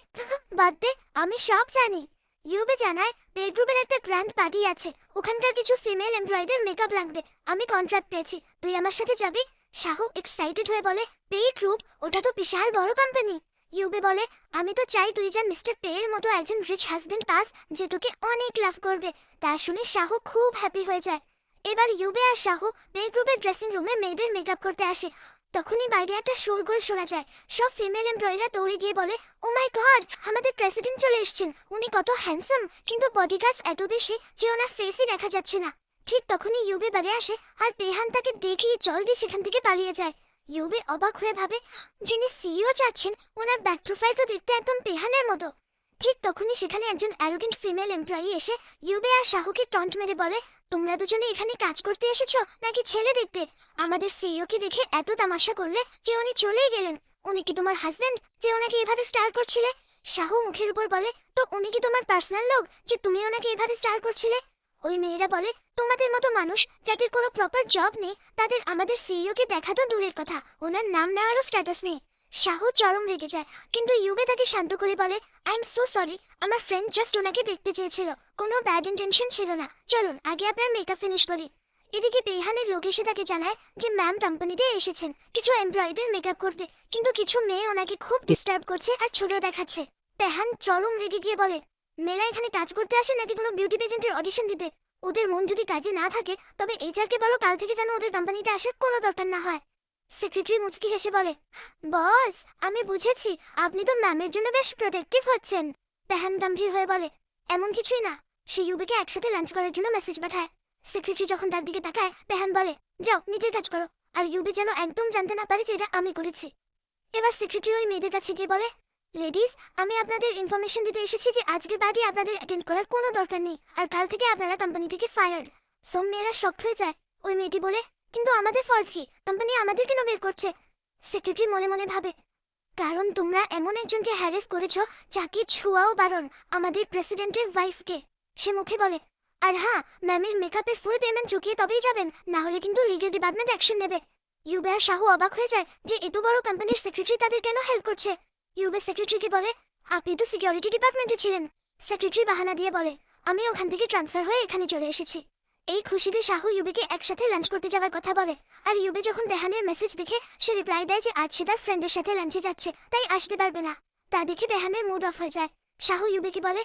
বাদ দে, আমি সব জানি। ইউবে জানায়, পে গ্রুপের একটা গ্র্যান্ড পার্টি আছে, ওখানকার কিছু ফিমেল এমপ্লয়ীদের মেকআপ লাগবে। আমি কন্ট্রাক্ট পেয়েছি, তুই আমার সাথে যাবি? শাহু এক্সাইটেড হয়ে বলে, পে গ্রুপ? ওটা তো বিশাল বড় কোম্পানি। ইউবে বলে, আমি তো চাই তুই যেন মিস্টার পে এর মতো একজন রিচ হাজবেন্ড পাস, যে তোকে অনেক লাভ করবে। তা শুনে শাহু খুব হ্যাপি হয়ে যায়। এবার ইউবে আর শাহু পে গ্রুপের ড্রেসিং রুমে মেয়েদের মেকআপ করতে আসে। তখনই বাইরে একটা শোরগোল শোনা যায়। সব ফিমেল এমপ্লয়িরা দৌড়ে গিয়ে বলে, ও মাই গড, আমাদের প্রেসিডেন্ট চলে এসেছেন। উনি কত হ্যান্ডসাম, কিন্তু বডিগার্ডস এত বেশি যে ওনার ফেসই দেখা যাচ্ছে না। ঠিক তখনই ইউবে বাড়ি আসে আর পেহান তাকে দেখিয়ে জলদি সেখান থেকে পালিয়ে যায়। ইউবে অবাক হয়ে ভাবে, যিনি সিইও চাচ্ছেন, ওনার ব্যাক প্রোফাইল তো দেখতে একদম পেহানের মতো। ঠিক তখনই সেখানে একজন অ্যারোগেন্ট ফিমেল এমপ্লয়ি এসে ইউবে আর শাহুকে টন্ট মেরে বলে, তোমরা দুজনে এখানে কাজ করতে এসেছো নাকি ছেলে দেখতে? আমাদের সিইওকে দেখে এত তামাশা করলে যে উনি চলেই গেলেন। উনি কি তোমার হাজবেন্ড যে ওনাকে এভাবে স্টার করছিলে? শাহু মুখের উপর বলে, তো উনি কি তোমার পার্সোনাল লোক যে তুমি ওনাকে এভাবে স্টার করছিলে? ওই মেয়েরা বলে, তোমাদের মতো মানুষ যাদের কোনো প্রপার জব নেই, তাদের আমাদের সিইওকে দেখা তো দূরের কথা, ওনার নাম নেওয়ারও স্ট্যাটাস নেই। শাহু চরম রেগে যায়, কিন্তু ইউবে তাকে শান্ত করে বলে, আই এম সো সরি, আমার ফ্রেন্ড জাস্ট ওনাকে দেখতে চেয়েছিল, কোনো ব্যাড ইন্টেনশন ছিল না। চলুন আগে আপনার মেকআপ ফিনিশ করি। এদিকে পেহানের লোক এসে তাকে জানায় যে ম্যাম কোম্পানিতে এসেছেন কিছু এমপ্লয়ীদের মেকআপ করতে, কিন্তু কিছু মেয়ে ওনাকে খুব ডিস্টার্ব করছে আর ছোট দেখাচ্ছে। পেহান চরম রেগে গিয়ে বলে, মেয়েরা এখানে কাজ করতে আসে নাকি কোনো বিউটি পেজেন্টের অডিশন দিতে? ওদের মন যদি কাজে না থাকে তবে এইচআরকে বলো কাল থেকে যেন ওদের কোম্পানিতে আসার কোনো দরকার না হয়। সেক্রেটারি মুচকি হেসে বলে, বস আমি বুঝেছি, আপনি তো ম্যামের জন্য বেশ প্রোটেক্টিভ হচ্ছেন। পেহান গম্ভীর হয়ে বলে, এমন কিছুই না। সে ইউবিকে একসাথে লাঞ্চ করার জন্য মেসেজ পাঠায়। সেক্রেটারি যখন তার দিকে তাকায়, পেহান বলে, যাও নিজের কাজ করো, আর ইউবি যেন একদম জানতে না পারে যে এটা আমি করেছি। এবার সেক্রেটারি ওই মেয়েদের কাছে গিয়ে বলে, লেডিস, আমি আপনাদের ইনফরমেশন দিতে এসেছি যে আজকের পার্টি আপনাদের অ্যাটেন্ড করার কোনো দরকার নেই, আর কাল থেকে আপনারা কোম্পানি থেকে ফায়ার্ড। সব মেয়েরা শক্ট হয়ে যায়। ওই মেয়েটি বলে, কিন্তু আমাদের ফল্ট কি? কোম্পানি আমাদের কেন বের করছে? সেক্রেটারি মনে মনে ভাবে, কারণ তোমরা এমন একজনকে হ্যারেস করেছো যাকে ছোঁয়াও বারণ, আমাদের প্রেসিডেন্টের ওয়াইফকে। সে মুখে বলে, আর হ্যাঁ, ম্যামের মেকআপের ফুল পেমেন্ট চুকিয়ে তবেই যাবেন, না হলে কিন্তু লিগ্যাল ডিপার্টমেন্ট অ্যাকশন নেবে। ইউবে আর শাহু অবাক হয়ে যায় যে এত বড় কোম্পানির সেক্রেটারি তাদের কেন হেল্প করছে। ইউবে সেক্রেটারিকে বলে, আপনি তো সিকিউরিটি ডিপার্টমেন্টে ছিলেন। সেক্রেটারি বাহানা দিয়ে বলে, আমি ওখান থেকে ট্রান্সফার হয়ে এখানে চলে এসেছি। এই খুশিতে শাহু ইউবেকে একসাথে লাঞ্চ করতে যাওয়ার কথা বলে, আর ইউবে যখন বেহানের মেসেজ দেখে সে রিপ্লাই দেয় যে আজ সে তার ফ্রেন্ডের সাথে লাঞ্চে যাচ্ছে, তাই আসতে পারবে না। তা দেখে বেহানের মুড অফ হয়ে যায়। শাহু ইউবেকে বলে,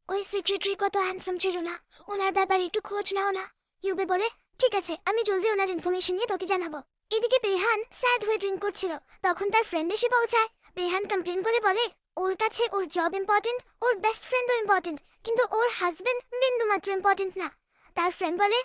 ওই সেক্রেটারি কত হ্যান্ডসাম ছিল না, ওনার ব্যাপারে একটু খোঁজ নাও না। ইউবে বলে, ঠিক আছে, আমি জলদি ওনার ইনফরমেশন নিয়ে তোকে জানাবো। এদিকে বেহান স্যাড হয়ে ড্রিঙ্ক করছিল, তখন তার ফ্রেন্ড এসে পৌঁছায়। বেহান কমপ্লেন করে বলে, ওর কাছে ওর জব ইম্পর্টেন্ট, ওর বেস্ট ফ্রেন্ডও ইম্পর্টেন্ট, কিন্তু ওর হাজবেন্ড বিন্দুমাত্র ইম্পর্টেন্ট না। তার ফ্রেন্ড বলে,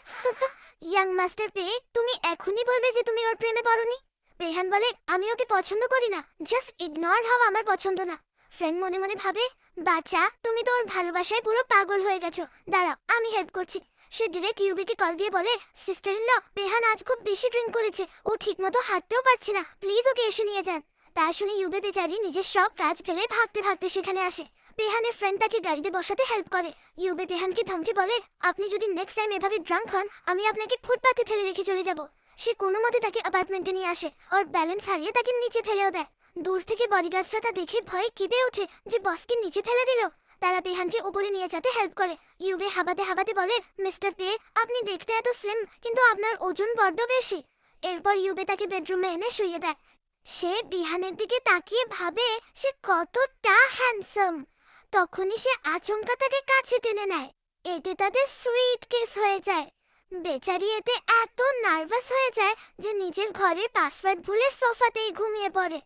ইয়াং মাস্টার পেয়ে তুমি এখনই বলবে যে তুমি ওর প্রেমে পড়নি? বেহান বলে, আমি ওকে পছন্দ করি না, জাস্ট ইগনোর হওয়া আমার পছন্দ না। ফ্রেন্ড মনে মনে ভাবে, বাচ্চা তুমি তো ওর ভালোবাসায় পুরো পাগল হয়ে গেছো, দাঁড়াও আমি হেল্প করছি। সে ডিরেক্ট ইউবিকে কল দিয়ে বলে, সিস্টার ইন ল, বেহান আজ খুব বেশি ড্রিঙ্ক করেছে, ও ঠিকমতো হাঁটতেও পারছে না, প্লিজ ওকে এসে নিয়ে যান। তা শুনে ইউবে বেচারি নিজের সব কাজ ফেলে ভাগতে ভাগতে সেখানে আসে। বেহানের ফ্রেন্ড তাকে গাড়িতে বসাতে হেল্প করে। ইউবে বেহানকে ধমকে বলে, আপনি যদি নেক্সট টাইম এভাবে ড্রাঙ্ক হন, আমি আপনাকে ফুটপাতে ফেলে রেখে চলে যাব। সে কোনো মতে তাকে অ্যাপার্টমেন্টে নিয়ে আসে, ওর ব্যালেন্স হারিয়ে তাকে নিচে ফেলেও দেয়। দূর থেকে বডিগার্ডসরা তা দেখে ভয়ে কেঁপে ওঠে যে বসকে নিচে ফেলে দিল। তারা বেহানকে উপরে নিয়ে যেতে হেল্প করে। ইউবে হাবাতে হাবাতে বলে, মিস্টার পে, আপনি দেখতে এত স্লিম, কিন্তু আপনার ওজন বড্ড বেশি। এরপর ইউবে তাকে বেডরুমে এনে শুইয়ে দেয়। সে বিহানের দিকে তাকিয়ে ভাবে সে কতটা হ্যান্ডসাম। তখনই সে আচমকা তাকে কাছে টেনে নেয়। এতে তাদের সুইট কেস হয়ে যায়। বেচারি এতে এত নার্ভাস হয়ে যায় যে নিজের ঘরের পাসওয়ার্ড ভুলে সোফাতেই ঘুমিয়ে পড়ে।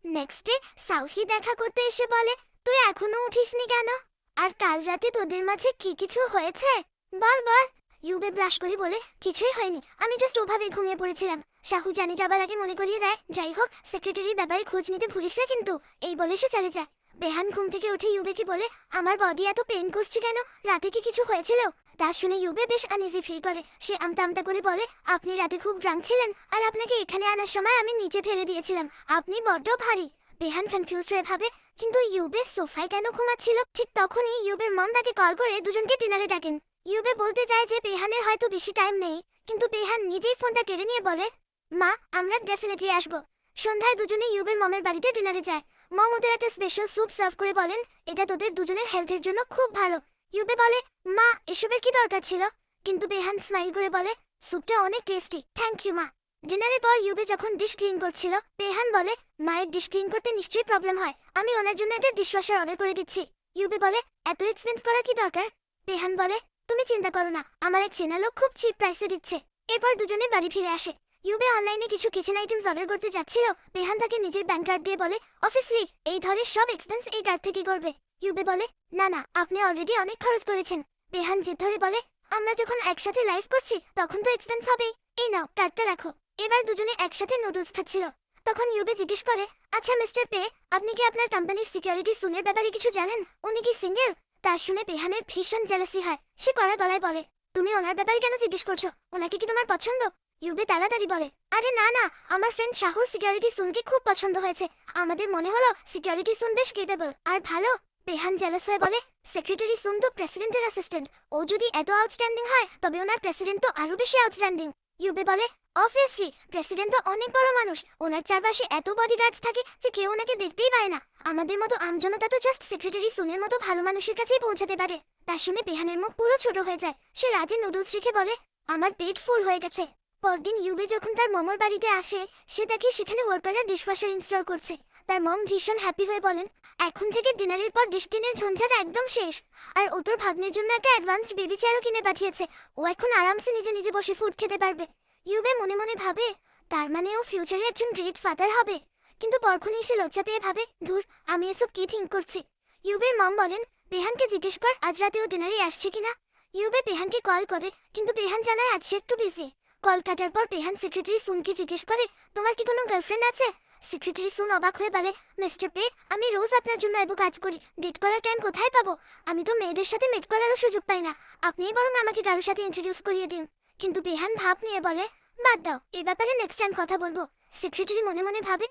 নেক্সট ডে সাউহি দেখা করতে এসে বলে, তুই এখনো উঠিসনি কেন? আর কাল রাতে তোদের মাঝে কি কিছু হয়েছে বল বল। ইউবে ব্রাশ করে বলে, কিছুই হয়নি, আমি জাস্ট ওভাবে ঘুমিয়ে পড়েছিলাম। শাহু জানি যাবার আগে মনে করিয়ে দেয়, যাই হোক সেক্রেটারির ব্যাপারে খোঁজ নিতে ভুলিস না কিন্তু। এই বলে সে চলে যায়। বেহান ঘুম থেকে উঠে ইউবেকে বলে, আমার বডি এত পেন করছে কেন, রাতে কি কিছু হয়েছিল? তা শুনে ইউবে বেশ আনইজি ফিল করে। সে আমতা আমতা করে বলে, আপনি রাতে খুব ড্রাঙ্ক ছিলেন, আর আপনাকে এখানে আনার সময় আমি নিচে ফেলে দিয়েছিলাম, আপনি বড্ড ভারী। বেহান কনফিউজ হয়ে ভাবে, কিন্তু ইউবে সোফায় কেন ঘুমাচ্ছিল? ঠিক তখনই ইউবের মম তাকে কল করে দুজনকে ডিনারে ডাকেন। ইউবে বলতে চায় যে বেহানের হয়তো বেশি টাইম নেই, কিন্তু বেহান নিজেই ফোনটা কেড়ে নিয়ে বলে, মা আমরা ডেফিনেটলি আসবো। সন্ধ্যায় দুজনে ইউবের মমের বাড়িতে ডিনারে যায়। মম ওদের একটা স্পেশাল স্যুপ সার্ভ করে বলেন, এটা তোদের দুজনের হেলথের জন্য খুব ভালো। ইউবে বলে, মা এসবের কি দরকার ছিল? কিন্তু বেহান স্মাইল করে বলে, স্যুপটা অনেক টেস্টি, থ্যাংক ইউ মা। ডিনারের পর ইউবে যখন ডিশ ক্লিন করছিল, বেহান বলে, মায়ের ডিশ ক্লিন করতে নিশ্চয়ই প্রবলেম হয়, আমি ওনার জন্য একটা ডিশওয়াশার অর্ডার করে দিচ্ছি। ইউবে বলে, এত এক্সপেন্স করার কি দরকার? বেহান বলে, তুমি চিন্তা করো না, আমার এক চেনা লোক খুব চিপ প্রাইসে দিচ্ছে। এরপর দুজনে বাড়ি ফিরে আসে। ইউবে অনলাইনে কিছু কিচেন আইটেমস অর্ডার করতে যাচ্ছিল। বেহান তাকে নিজের ব্যাংক কার্ড দিয়ে বলে, অফিসলি এই ধরনের সব এক্সপেন্স এই কার্ড থেকে করবে। ইউবে বলে, না না, আপনি অলরেডি অনেক খরচ করেছেন। বেহান জেদ ধরে বলে, আমরা যখন একসাথে লাইভ করছি তখন তো এক্সপেন্স হবেই, এই নাও কার্ডটা রাখো। এবার দুজনে একসাথে নুডলস খাচ্ছিল। তখন ইউবে জিজ্ঞেস করে, আচ্ছা মিস্টার পে, আপনি কি আপনার কোম্পানির সিকিউরিটি সুনের ব্যাপারে কিছু জানেন? উনি কি সিঙ্গেল? তা শুনে বেহানের ভীষণ জেলাসি হয়। সে কড়া গলায় বলে, তুমি ওনার ব্যাপারে কেন জিজ্ঞেস করছো? ওনাকে কি তোমার পছন্দ? ইউবে তাড়াতাড়ি বলে, আরে না না, আমার ফ্রেন্ড শাহুর সিকিউরিটি সুনকে খুব পছন্দ হয়েছে, আমাদের মনে হলো সিকিউরিটি সুন বেশ কেপেবল আর ভালো। বেহান জেলাস হয়ে বলে, সেক্রেটারি সুন তো প্রেসিডেন্টের অ্যাসিস্ট্যান্ট, ও যদি এত আউটস্ট্যান্ডিং হয় তবে ওনার প্রেসিডেন্ট তো আরো বেশি আউটস্ট্যান্ডিং। ইউবে বলে, অবভিয়াসলি প্রেসিডেন্ট তো অনেক বড় মানুষ, ওনার চারপাশে এত বডিগার্ডস থাকে যে কেউ ওনাকে দেখতেই পায় না। আমাদের মতো আমজনতা তো জাস্ট সেক্রেটারি সুনের মতো ভালো মানুষের কাছেই পৌঁছাতে পারে। তা শুনে বেহানের মুখ পুরো ছোট হয়ে যায়। সে রাজে নুডলস রেখে বলে, আমার পেট ফুল হয়ে গেছে। পরদিন ইউবে যখন তার মমর বাড়িতে আসে, সে দেখে সেখানে ওয়ার্কাররা ডিশওয়াশার ইনস্টল করছে। তার মম ভীষণ হ্যাপি হয়ে বলেন, এখন থেকে ডিনারের পর ডিশ ক্লিনের ঝঞ্ঝাট একদম শেষ। আর ও তোর ভাগ্নের জন্য একটা অ্যাডভান্সড বেবি চেয়ারও কিনে পাঠিয়েছে, ও এখন আরামসে নিজে নিজে বসে ফুড খেতে পারবে। ইউবে মনে মনে ভাবে, তার মানে ও ফিউচারে একজন গ্রেট ফাদার হবে। কিন্তু পরক্ষণেই সে লজ্জা পেয়ে ভাবে, ধুর, আমি এসব কি থিঙ্ক করছি। ইউবের মম বলেন, বেহানকে জিজ্ঞেস কর আজ রাতে ও ডিনারে আসছে কিনা। ইউবে বেহানকে কল করে, কিন্তু বেহান জানায় আজ সে একটু বিজি। কল কাটার পর বেহান সেক্রেটারি সুনকে জিজ্ঞেস করে, তোমার কি কোনো গার্লফ্রেন্ড আছে? সেক্রেটারি সুন অবাক হয়ে বলে, মিস্টার পে, আমি রোজ আপনার জন্য এত কাজ করি, ডেট করার টাইম কোথায় পাবো? আমি তো মেয়েদের সাথে মিট করারও সুযোগ পাই না। আপনিই বরং আমাকে কারোর সাথে ইন্ট্রোডিউস করিয়ে দিন। কিন্তু বেহান ভাব নিয়ে বলে, বাদ দাও, এই ব্যাপারে নেক্সট টাইম কথা বলবো। সেক্রেটারি মনে মনে ভাবে,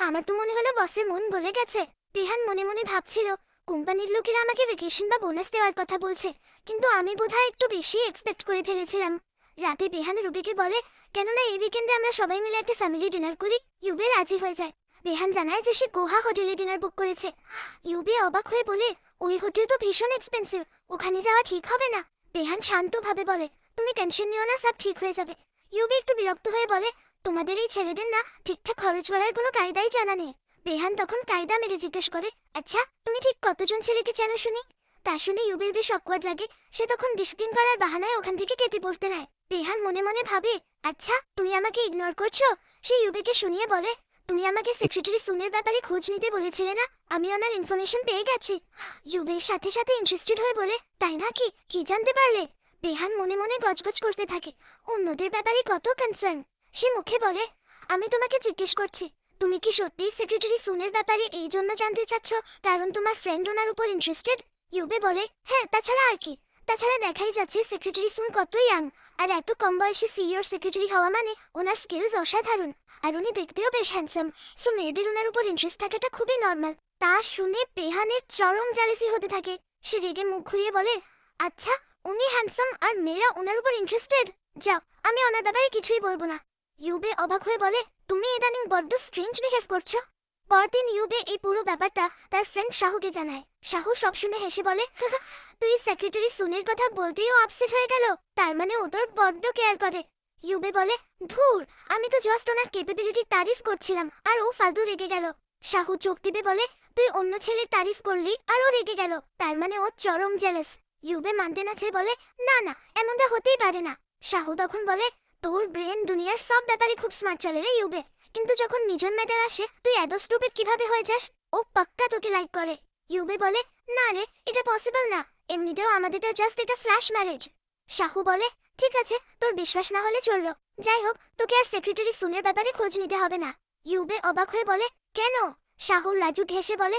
আমার তো মনে হলো বসের মন বলে গেছে। বেহান মনে মনে ভাবছিল, কোম্পানির লোকেরা আমাকে ভ্যাকেশন বা বোনাস দেওয়ার কথা বলছে, কিন্তু আমি বোধহয় একটু বেশি এক্সপেক্ট করে ফেলেছিলাম। রাতে বেহান রুবিকে বলে, কেননা এই উইকেন্ডে আমরা সবাই মিলে একটা ফ্যামিলি ডিনার করি। ইউবে রাজি হয়ে যায়। বেহান জানায় যে সে গোহা হোটেলে ডিনার বুক করেছে। ইউবে অবাক হয়ে বলে, ওই হোটেল তো ভীষণ এক্সপেন্সিভ, ওখানে যাওয়া ঠিক হবে না। বেহান শান্তভাবে বলে, তুমি টেনশন নিও না, সব ঠিক হয়ে যাবে। ইউবে একটু বিরক্ত হয়ে বলে, তোমাদের এই ছেলেদের না ঠিকঠাক খরচ করার কোনো কায়দাই জানা নেই। বেহান তখন কায়দা মেরে জিজ্ঞেস করে, আচ্ছা তুমি ঠিক কতজন ছেলেকে চেনো শুনি? তা শুনে ইউবের বেশ অকওয়ার্ড লাগে। সে তখন ডিসক্লিন করার বাহানায় ওখান থেকে কেটে পড়তে নেয়। বেহান মনে মনে ভাবে, আচ্ছা তুমি আমাকে ইগনোর করছো? সে ইউবেকে শুনিয়ে বলে, তুমি আমাকে সেক্রেটারি সুনের ব্যাপারে খোঁজ নিতে বলেছিলে না, আমি ওনার ইনফরমেশন পেয়ে গেছি। ইউবের সাথে সাথে ইন্টারেস্টেড হয়ে বলে, তাই নাকি, কি জানতে পারলে? বেহান মনে মনে গজগজ করতে থাকে, অন্যদের ব্যাপারে কত কনসার্ন। সে মুখে বলে, আমি তোমাকে জিজ্ঞেস করছি, তুমি কি সত্যিই সেক্রেটারি সুনের ব্যাপারে এই জন্য জানতে চাচ্ছ কারণ তোমার ফ্রেন্ড ওনার উপর ইন্টারেস্টেড? ইউবে বলে, হ্যাঁ, তাছাড়া আর কি? তাছাড়া দেখাই যাচ্ছে সেক্রেটারি সুন কত ইয়াং, আর এত কম বয়সে সিইওর সেক্রেটারি হওয়া মানে ওনার স্কিলস অসাধারণ, আর উনি দেখতেও বেশ হ্যান্ডসাম। সো মেয়েদের ওনার উপর ইন্টারেস্ট থাকাটা খুবই নর্মাল। তা শুনে বেহানের চরম জালেসি হতে থাকে। সে রেগে মুখ ঘুরিয়ে বলে, আচ্ছা উনি হ্যান্ডসাম আর মেয়েরা ওনার উপর ইন্টারেস্টেড? যাও, আমি ওনার ব্যাপারে কিছুই বলবো না। ইউবে অবাক হয়ে বলে, তুমি ইদানিং বড্ড স্ট্রেঞ্জ বিহেভ করছো। পরদিন ইউবে এই পুরো ব্যাপারটা তার ফ্রেন্ড শাহুকে জানায়। শাহু সব শুনে হেসে বলে, তুই সেক্রেটারি সুনের কথা বলতেই ও আপসেট হয়ে গেল, তার মানে ও তোর বড্ড কেয়ার করে। ইউবে বলে, ধুর, আমি তো জাস্ট ওনার ক্যাপাবিলিটি তারিফ করছিলাম আর ও ফালতু রেগে গেল। শাহু চোখ টিপে বলে, তুই অন্য ছেলের তারিফ করলি আর ও রেগে গেল, তার মানে ও চরম জেলাস। ইউবে মানতে না চেয়ে বলে, না না, এমনটা হতেই পারে না। শাহু তখন বলে, তোর ব্রেন দুনিয়ার সব ব্যাপারে খুব স্মার্ট চলে রে ইউবে, কিন্তু যখন নিজের ম্যাটার আসে তুই এত স্টুপিড কিভাবে হয়ে যাস? ও পাক্কা তোকে লাইক করে। ইউবে বলে, না রে, এটা পসিবল না, এমনিতেও আমাদের জাস্ট এটা ফ্ল্যাশ ম্যারেজ। শাহু বলে, ঠিক আছে, তোর বিশ্বাস না হলে চললো, যাই হোক, তোকে আর সেক্রেটারি সুনের ব্যাপারে খোঁজ নিতে হবে না। ইউবে অবাক হয়ে বলে, কেন? শাহু লাজুক হেসে বলে,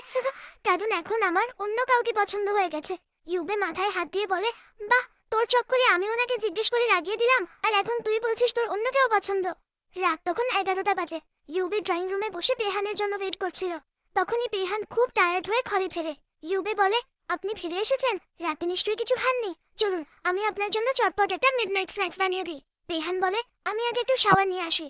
কারণ এখন আমার অন্য কাউকে পছন্দ হয়ে গেছে। ইউবে মাথায় হাত দিয়ে বলে, বাহ, তোর চক্করে আমি ওনাকে জিজ্ঞেস করে রাগিয়ে দিলাম, আর এখন তুই বলছিস তোর অন্য কেউ পছন্দ। রাত তখন 11টা বাজে। ইউবে ড্রয়িং রুমে বসে পেহানের জন্য ওয়েট করছিল। তখনই পেহান খুব টায়ার্ড হয়ে ঘরে ফেরে। ইউবে বলে, আপনি ফিরে এসেছেন, রাতে নিশ্চয়ই কিছু খাননি, চলুন আমি আপনার জন্য চটপট একটা মিডনাইট স্ন্যাক্স বানিয়ে দিই। পেহান বলে, আমি আগে একটু শাওয়ার নিয়ে আসি।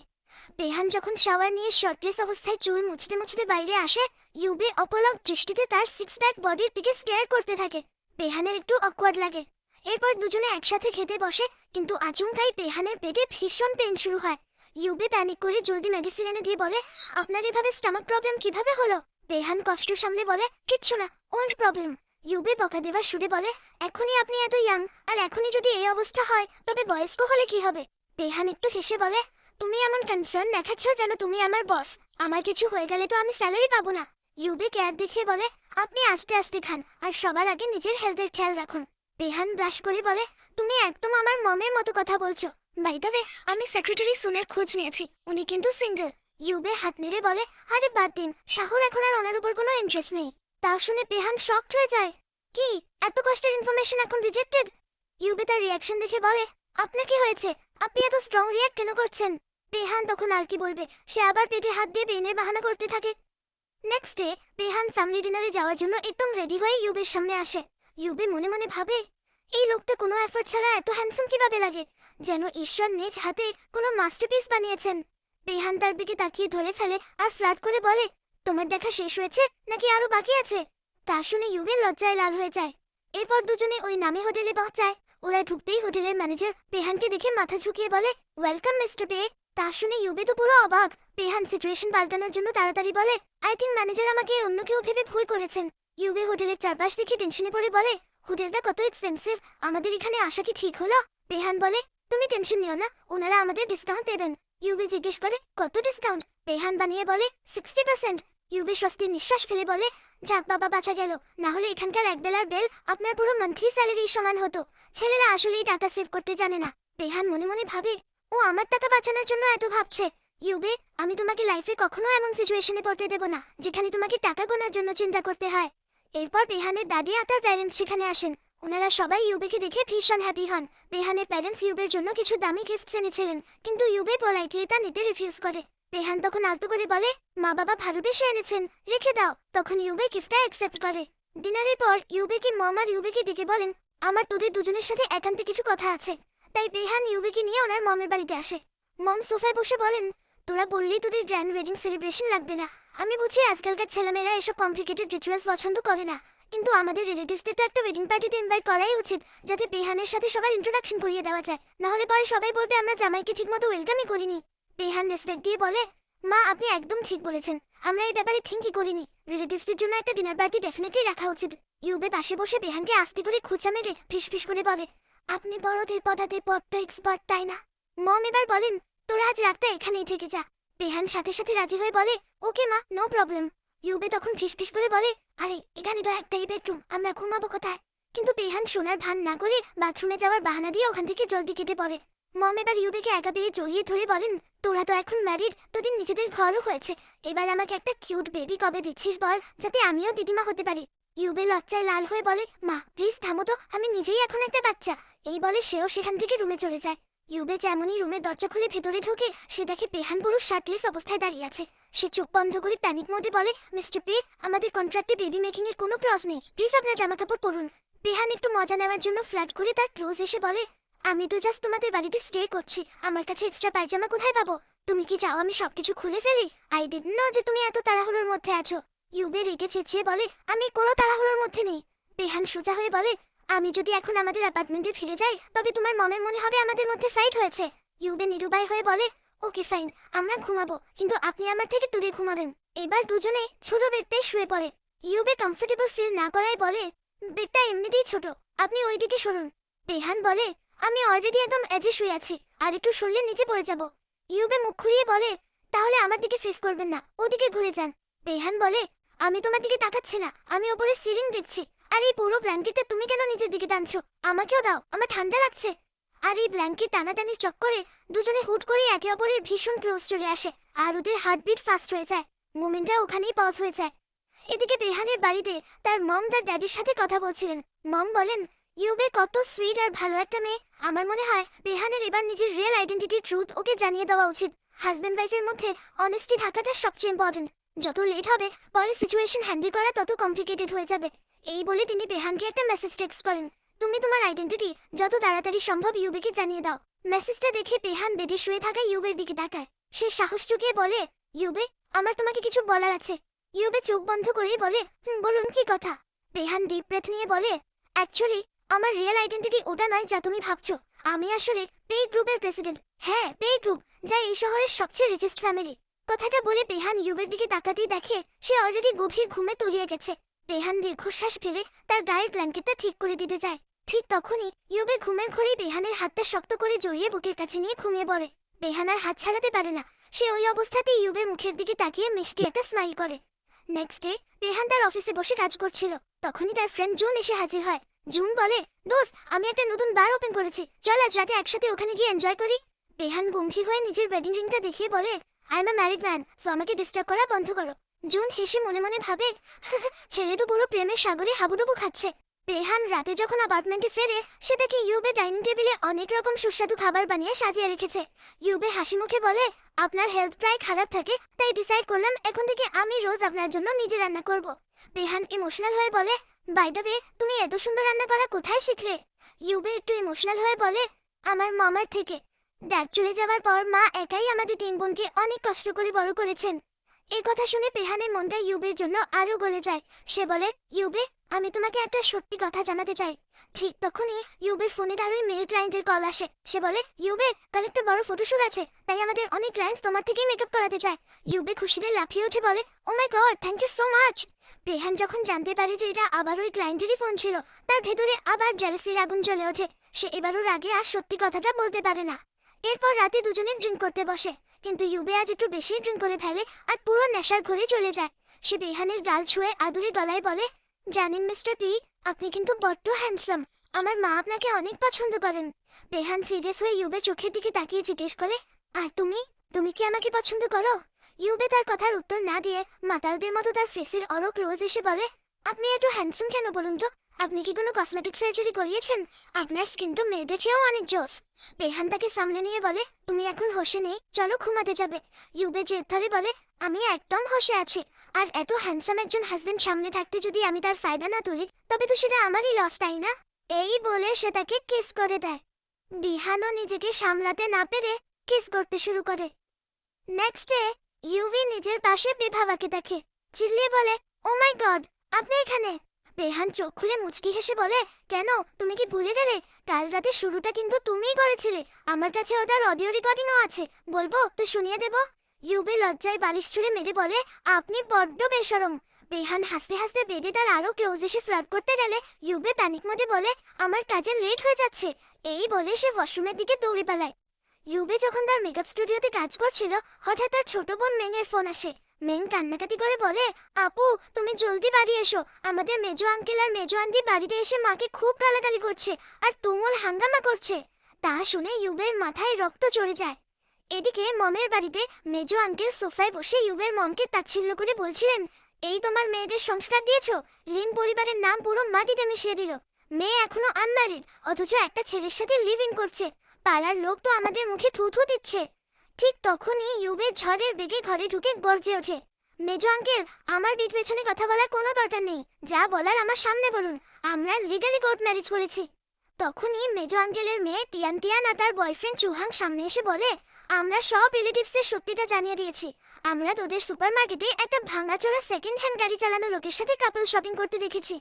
পেহান যখন শাওয়ার নিয়ে শর্টলেস অবস্থায় চুল মুছতে মুছতে বাইরে আসে, ইউবে অপলক দৃষ্টিতে তার সিক্স প্যাক বডির দিকে স্টেয়ার করতে থাকে। পেহানের একটু অকওয়ার্ড লাগে। এরপর দুজনে একসাথে খেতে বসে, কিন্তু আচমকাই পেহানের পেটে ভীষণ পেন শুরু হয়। ইউবে প্যানিক করে জলদি মেডিসিন এনে দিয়ে বলে, আপনার এভাবে স্টমাক প্রবলেম কিভাবে হলো? পেহান কষ্ট সামলে বলে, কিচ্ছু না, ওল্ড প্রবলেম। ইউবে বকা দেবার সুরে বলে, এখনই আপনি এত ইয়াং, আর এখনই যদি এই অবস্থা হয় তবে বয়স্ক হলে কি হবে? পেহান একটু হেসে বলে, তুমি এমন কনসার্ন দেখাচ্ছ যেন তুমি আমার বস, আমার কিছু হয়ে গেলে তো আমি স্যালারি পাবো না। ইউবে কেয়ার দেখিয়ে বলে, আপনি আস্তে আস্তে খান, আর সবার আগে নিজের হেলথের খেয়াল রাখুন। পেহান ব্রাশ করে বলে, তুমি একদম আমার মমের মতো কথা বলছো। বাই দ্য ওয়ে, আমি সেক্রেটারি সুনের খোঁজ নিয়েছি, উনি কিন্তু সিঙ্গেল। ইউবে হাত নেড়ে বলে, আরে বাদ দিন, শাহুর এখন আর ওনার উপর কোনো ইন্টারেস্ট নেই। তা শুনে পেহান শকড হয়ে যায়। কি, এত কষ্টের ইনফরমেশন এখন রিজেক্টেড? ইউবে তার রিয়াকশন দেখে বলে, আপনার কি হয়েছে, আপনি এত স্ট্রং রিয়াক্ট কেন করছেন? পেহান তখন আর কি বলবে, সে আবার পেটে হাত দিয়ে পেনের বাহানা করতে থাকে। নেক্সট ডে পেহান ফ্যামিলি ডিনারে যাওয়ার জন্য একদম রেডি হয়ে ইউবের সামনে আসে। ইউবে মনে মনে ভাবে, এই লোকটা কোনো এফর্ট ছাড়া এত হ্যান্ডসাম কিভাবে লাগে, যেন ঈশ্বর নিজ হাতে কোনো মাস্টারপিস বানিয়েছেন। পেহান তার দিকে তাকিয়ে ধরে ফেলে আর ফ্ল্যাট করে বলে, তোমার দেখা শেষ হয়েছে নাকি আরো বাকি আছে? তা শুনে ইউবে লজ্জায় লাল হয়ে যায়। এরপর দুজনে ওই নামে হোটেলে পৌঁছায়। ওরা ঢুকতেই হোটেলের ম্যানেজার পেহানকে দেখে মাথা ঝুঁকিয়ে বলে, ওয়েলকাম মিস্টার পে। তা শুনে ইউবে তো পুরো অবাক। পেহান সিচুয়েশন পাল্টানোর জন্য তাড়াতাড়ি বলে, আই থিঙ্ক ম্যানেজার আমাকে অন্য কেউ ভেবে ভুল করেছেন। ইউবে হোটেলের চারপাশ দেখে টেনশনে পড়ে বলে, হোটেলটা কত এক্সপেন্সিভ, আমাদের এখানে আসা কি ঠিক হলো? পেহান বলে, তুমি টেনশন নিও না, ওনারা আমাদের ডিসকাউন্ট দেবেন। ইউবে জিজ্ঞেস করে, কত ডিসকাউন্ট? পেহান বানিয়ে বলে, 60%। ইউবে স্বস্তির নিঃশ্বাস ফেলে বলে, যাক বাবা, বাঁচা গেল, না হলে এখানকার একবেলার বেল আপনার পুরো মান্থলি স্যালারি সমান হতো। ছেলেরা আসলেই টাকা সেভ করতে জানে না। পেহান মনে মনে ভাবে, ও আমার টাকা বাঁচানোর জন্য এত ভাবছে, ইউবে, আমি তোমাকে লাইফে কখনো এমন সিচুয়েশনে পড়তে দেব না যেখানে তোমাকে টাকা গোনার জন্য চিন্তা করতে হয়। এরপর বেহানের দাদি আর তার প্যারেন্টস সেখানে আসেন। ওনারা সবাই ইউবেকে দেখে ভীষণ হ্যাপি হন। বেহানের প্যারেন্টস ইউবের জন্য কিছু দামি গিফটস এনেছিলেন, কিন্তু ইউবে পোলাইটলি তা নিতে রিফিউজ করে। বেহান তখন আলতো করে বলে, মা বাবা ভালোবেসে এনেছেন, রেখে দাও। তখন ইউবে গিফটটা অ্যাকসেপ্ট করে। ডিনারের পর ইউবেকে মম আর ইউবেকে ডেকে বলেন, আমার তোদের দুজনের সাথে একান্তে কিছু কথা আছে। তাই বেহান ইউবেকে নিয়ে ওনার মমের বাড়িতে আসে। মম সোফায় বসে বলেন, তোরা বললি তোদের গ্র্যান্ড ওয়েডিং সেলিব্রেশন লাগবে না। আমি বুঝি আজকালকার ছেলেমেয়েরা এসব কমপ্লিকেটেড রিচুয়ালস পছন্দ করে না, কিন্তু আমাদের রিলেটিভসদের তো একটা ওয়েডিং পার্টিতে ইনভাইট করাই উচিত, যাতে বেহানের সাথে সবার ইন্ট্রোডাকশন করিয়ে দেওয়া যায়। নাহলে পরে সবাই বলবে আমরা জামাইকে ঠিকমতো ওয়েলকামই করিনি। বেহান রেসপেক্ট দিয়ে বলে, মা আপনি একদম ঠিক বলেছেন, আমরা এই ব্যাপারে থিঙ্কই করিনি। রিলেটিভসদের জন্য একটা ডিনার পার্টি ডেফিনেটলি রাখা উচিত। ইউবে পাশে বসে বেহানকে আস্তে করে খুঁচা মেরে ফিস করে বলে, আপনি বড়দের পদাতে বড্ড এক্সপার্ট, তাই না? মম এবার বলেন, তোরা আজ রাতটা এখানেই থেকে যা। বেহান সাথে সাথে রাজি হয়ে বলে, ওকে মা, নো প্রবলেম। ইউবে তখন ফিস করে বলে, আরে এখানে তো একটাই বেডরুম, আমরা ঘুমাবো কোথায়? কিন্তু বেহান শোনার ভান না করে বাথরুমে যাওয়ার বাহানা দিয়ে ওখান থেকে জলদি কেটে পড়ে। মম এবার ইউবেকে একা পেয়ে জড়িয়ে ধরে বলেন, তোরা তো এখন ম্যারিড, তোদের নিজেদের ঘরও হয়েছে, এবার আমাকে একটা কিউট বেবি কবে দিচ্ছিস বল, যাতে আমিও দিদিমা হতে পারি। ইউবে লজ্জায় লাল হয়ে বলে, মা প্লিজ থামো তো, আমি নিজেই এখন একটা বাচ্চা। এই বলে সেও সেখান থেকে রুমে চলে যায়। ইউবে যেমনই রুমের দরজা খুলে ভেতরে ঢোকে, সে দেখে বেহান পুরো শার্টলেস অবস্থায় দাঁড়িয়ে আছে। সে চোখ বন্ধ করে প্যানিক মোডে বলে, মিস্টার পে, আমাদের কন্ট্রাক্টে বেবি মেকিং এর কোনো ক্লজ নেই, প্লিজ আপনার জামাকাপড় পরুন। বেহান একটু মজা নেওয়ার জন্য ফ্ল্যাট করে তার ক্লোজ এসে বলে, আমি তো জাস্ট তোমাদের বাড়িতে স্টে করছি, আমার কাছে এক্সট্রা পায়জামা কোথায় পাবো? তুমি কি চাও আমি সবকিছু খুলে ফেলি? আই ডিডন্ট নো যে তুমি এত তাড়াহুড়োর মধ্যে আছো। ইউবে রেগে চেঁচিয়ে বলে, আমি কোনো তাড়াহুড়োর মধ্যে নেই। বেহান সোজা হয়ে বলে, আমি যদি এখন আমাদের অ্যাপার্টমেন্টে ফিরে যাই, তবে তোমার মমের মনে হবে আমাদের মধ্যে ফাইট হয়েছে। ইউবে নিরুপায় হয়ে বলে, ওকে ফাইন, আমরা ঘুমাবো, কিন্তু আপনি আমার থেকে দূরে ঘুমাবেন। এবার দুজনে ছোট বেডটায় শুয়ে পড়ে। ইউবে কমফোর্টেবল ফিল না করায় বলে, বেডটা এমনিতেই ছোট, আপনি ওইদিকে সরুন। বেহান বলে, আমি অলরেডি একদম এজে শুয়ে আছি, আর একটু সরলে নিচে পড়ে যাব। ইউবে মুখ ঘুরিয়ে বলে, তাহলে আমার দিকে ফেস করবেন না, ওদিকে ঘুরে যান। বেহান বলে, আমি তোমার দিকে তাকাচ্ছি না, আমি ওপরে সিলিং দেখছি। আর এই পুরো ব্ল্যাঙ্কেটটা তুমি কেন নিজের দিকে টানছো? আমাকেও দাও, আমার ঠান্ডা লাগছে। আর এই ব্ল্যাঙ্কেট টানাটানির চক্করে দুজনে হুট করে একে অপরের ভীষণ ক্লোজ চলে আসে, আর ওদের হার্টবিট ফাস্ট হয়ে যায়। মোমেন্টটা ওখানেই পজ হয়ে যায়। এদিকে বেহানের বাড়িতে তার মম তার ড্যাডির সাথে কথা বলছিলেন। মম বলেন, ইউবে কত সুইট আর ভালো একটা মেয়ে। আমার মনে হয় বেহানের এবার নিজের রিয়েল আইডেন্টিটি ট্রুথ ওকে জানিয়ে দেওয়া উচিত। হাজব্যান্ড ওয়াইফের মধ্যে অনেস্টি থাকাটা সবচেয়ে ইম্পর্টেন্ট। যত লেট হবে পরে সিচুয়েশন হ্যান্ডেল করা তত কমপ্লিকেটেড হয়ে যাবে। এই বলে তিনি বেহানকে একটা মেসেজ টেক্সট করেন, তুমি তোমার আইডেন্টিটি যত তাড়াতাড়ি সম্ভব ইউবেকে জানিয়ে দাও। মেসেজটা দেখে বেহান বেডে শুয়ে থাকা ইউবের দিকে তাকায়। সে সাহস জুগিয়ে বলে, ইউবে, আমার তোমাকে কিছু বলার আছে। ইউবে চোখ বন্ধ করেই বলে, বলুন কি কথা? বেহান ডিপ ব্রেথ নিয়ে বলে, অ্যাকচুয়ালি আমার রিয়েল আইডেন্টিটি ওটা নয় যা তুমি ভাবছো। আমি আসলে পে গ্রুপের প্রেসিডেন্ট। হ্যাঁ, পে গ্রুপ, যা এই শহরের সবচেয়ে রিচেস্ট ফ্যামিলি। কথাটা বলে বেহান ইউবের দিকে তাকাতেই দেখে সে অলরেডি গভীর ঘুমে তলিয়ে গেছে। বেহান দীর্ঘশ্বাস ফেলে তার গায়ের ব্ল্যাঙ্কেটটা ঠিক করে দিতে যায়। ঠিক তখনই ইউবে ঘুমের ঘরেই বেহানের হাতটা শক্ত করে জড়িয়ে বুকের কাছে নিয়ে ঘুমিয়ে পড়ে। বেহান আর হাত ছাড়াতে পারে না। সে ওই অবস্থাতেই ইউবের মুখের দিকে তাকিয়ে মিষ্টি একটা স্মাইল করে। নেক্সট ডে বেহান তার অফিসে বসে কাজ করছিল। তখনই তার ফ্রেন্ড জুন এসে হাজির হয়। জুন বলে, দোস্ত, আমি একটা নতুন বার ওপেন করেছি, চল আজ রাতে একসাথে ওখানে গিয়ে এনজয় করি। বেহান গম্ভীর হয়ে নিজের ওয়েডিং রিংটা দেখিয়ে বলে, I M A married man, so আমাকে ডিস্টার্ব করা বন্ধ করো। জুন হেসে মনে মনে ভাবে, ছেলে তো পুরো প্রেমের সাগরে হাবুডুবু খাচ্ছে। বেহান রাতে যখন অ্যাপার্টমেন্টে ফেরে, সে দেখে ইউবে ডাইনিং টেবিলে অনেক রকম সুস্বাদু খাবার বানিয়ে সাজিয়ে রেখেছে। ইউবে হাসি মুখে বলে, আপনার হেলথ প্রায় খারাপ থাকে, তাই ডিসাইড করলাম এখন থেকে আমি রোজ আপনার জন্য নিজে রান্না করব। বেহান ইমোশনাল হয়ে বলে, বাই দ্য ওয়ে, তুমি এত সুন্দর রান্না করা কোথায় শিখলে? ইউবে একটু ইমোশনাল হয়ে বলে, আমার মামার থেকে। ড্যাড চলে যাওয়ার পর মা একাই আমাদের 3 বোনকে অনেক কষ্ট করে বড় করেছেন। এই কথা শুনে বেহানের মনটা ইউবের জন্য আরো গলে যায়। সে বলে, ইউবে, আমি তোমাকে একটা সত্যি কথা জানাতে চাই। ঠিক তখনই ইউবের ফোনে তার ওই মেল ক্লায়েন্টের কল আসে। সে বলে, ইউবে, কাল একটা বড় ফটোশুট আছে, তাই আমাদের অনেক ক্লায়েন্টস তোমার থেকেই মেকআপ করাতে চায়। ইউবে খুশিতে লাফিয়ে উঠে বলে, oh my god, thank you so much. বেহান যখন জানতে পারে যে এটা আবার ওই ক্লায়েন্টেরই ফোন ছিল, তার ভেতরে আবার জেলাসির আগুন জ্বলে ওঠে। সে এবারও রাগে আর সত্যি কথাটা বলতে পারে না। এরপর রাতে দুজনে ড্রিঙ্ক করতে বসে, কিন্তু ইউবে আজ একটু বেশি ড্রিঙ্ক করে ফেলে আর পুরো নেশার ঘরে চলে যায়। সে বেহানের গাল ছুঁয়ে আদুরে গলায় বলে, জানেন মিস্টার পি, আপনি কিন্তু বড্ড হ্যান্ডসাম, আমার মা আপনাকে অনেক পছন্দ করেন। বেহান সিরিয়াস হয়ে ইউবের চোখের দিকে তাকিয়ে জিজ্ঞেস করে, আর তুমি? তুমি কি আমাকে পছন্দ করো? ইউবে তার কথার উত্তর না দিয়ে মাতালদের মতো তার ফেসের অরো ক্লোজ এসে বলে, আপনি এত হ্যান্ডসাম কেন বলুন তো? আপনি কি কোনো কসমেটিক সার্জারি করিয়েছেন? আপনার স্কিন তো মেয়েদের চেয়েও অনেক জোস। বেহান তাকে সামলে নিয়ে বলে, তুমি এখন হোশে নেই, চলো ঘুমাতে যাবে। ইউবে জেদ ধরে বলে, আমি একদম হোশে আছি। আর এত হ্যান্ডসাম একজন হাজবেন্ড সামনে থাকতে যদি আমি তার ফায়দা না তুলি, তবে তো সেটা আমারই লস, তাই না? এই বলে সে তাকে কিস করে দেয়। বিহানও নিজেকে সামলাতে না পেরে কিস করতে শুরু করে। নেক্সট ডে ইউভি নিজের পাশে বিভাবাকে দেখে, চিল্লিয়ে বলে, ও মাই গড, আপনি এখানে? বেহান চোখ খুলে মুচকি হেসে বলে, কেন, তুমি কি ভুলে গেলে? কাল রাতে শুরুটা কিন্তু তুমিই করেছিলে। আমার কাছে ওটার অডিও রেকর্ডিংও আছে, বলবো তো শুনিয়ে দেব? ইউভি লজ্জায় বালিশ ছুঁড়ে মেরে বলে, আপনি বড্ড বেশরম। বেহান হাসতে হাসতে বেডে তার আরো ক্লোজ এসে ফ্লার্ট করতে গেলে ইউবে প্যানিক মোডে বলে, আমার কাজে লেট হয়ে যাচ্ছে। এই বলে সে ওয়াশরুমের দিকে দৌড়ে পালায়। ইউবে যখন তার মেকআপ স্টুডিওতে কাজ করছিল, হঠাৎ তার ছোট বোন মেং এর ফোন আসে। মেং কান্নাকাটি করে বলে, আপু তুমি জলদি বাড়ি এসো, আমাদের মেজো আঙ্কেল আর মেজো আন্টি বাড়িতে এসে মাকে খুব গালাগালি করছে আর তুমুল হাঙ্গামা করছে। তা শুনে ইউবের মাথায় রক্ত চড়ে যায়। এদিকে মমের বাড়িতে মেজো আঙ্কেল সোফায় বসে ইউবের মমকে তাচ্ছিল্য করে বলছিলেন, এই তোমার মেয়েদের সংস্কার দিয়েছো? লিন পরিবারের নাম পুরো মাটিতে মিশিয়ে দিল। মেয়ে এখনো আনম্যারিড, অথচ একটা ছেলের সাথে লিভ ইন করছে। পাড়ার লোক তো আমাদের মুখে থু থু দিচ্ছে। ঠিক তখনই ইউবে ঝড়ের বেগে ঘরে ঢুকে গর্জে ওঠে, মেজো আঙ্কেল, আমার পিঠ পেছনে কথা বলার কোনো দরকার নেই, যা বলার আমার সামনে বলুন। আমরা লিগালি কোর্ট ম্যারেজ করেছি। তখনই মেজো আঙ্কেলের মেয়ে তিয়ান তিয়ান আর তার বয়ফ্রেন্ড চুহাং সামনে এসে বলে, আমরা সব রিলেটিভসদের সত্যিটা জানিয়ে দিয়েছি। আমরা তোদের সুপারমার্কেটে একটা ভাঙাচোরা সেকেন্ড হ্যান্ড গাড়ি চালানো লোকের সাথে কাপল শপিং করতে দেখেছি।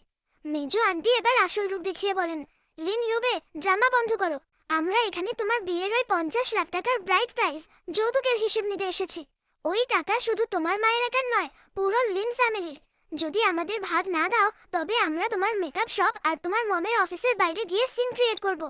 মেজো আন্টি এবার আসল রূপ দেখিয়ে বলেন, লিন ইউবে, ড্রামা বন্ধ করো। আমরা এখানে তোমার বিয়ের ওই 50 লাখ টাকার ব্রাইড প্রাইস যৌতুকের হিসেব নিতে এসেছি। ওই টাকা শুধু তোমার মায়ের একার নয়, পুরো লিন ফ্যামিলির। যদি আমাদের ভাগ না দাও, তবে আমরা তোমার মেকআপ শপ আর তোমার মমের অফিসের বাইরে গিয়ে সিন ক্রিয়েট করব।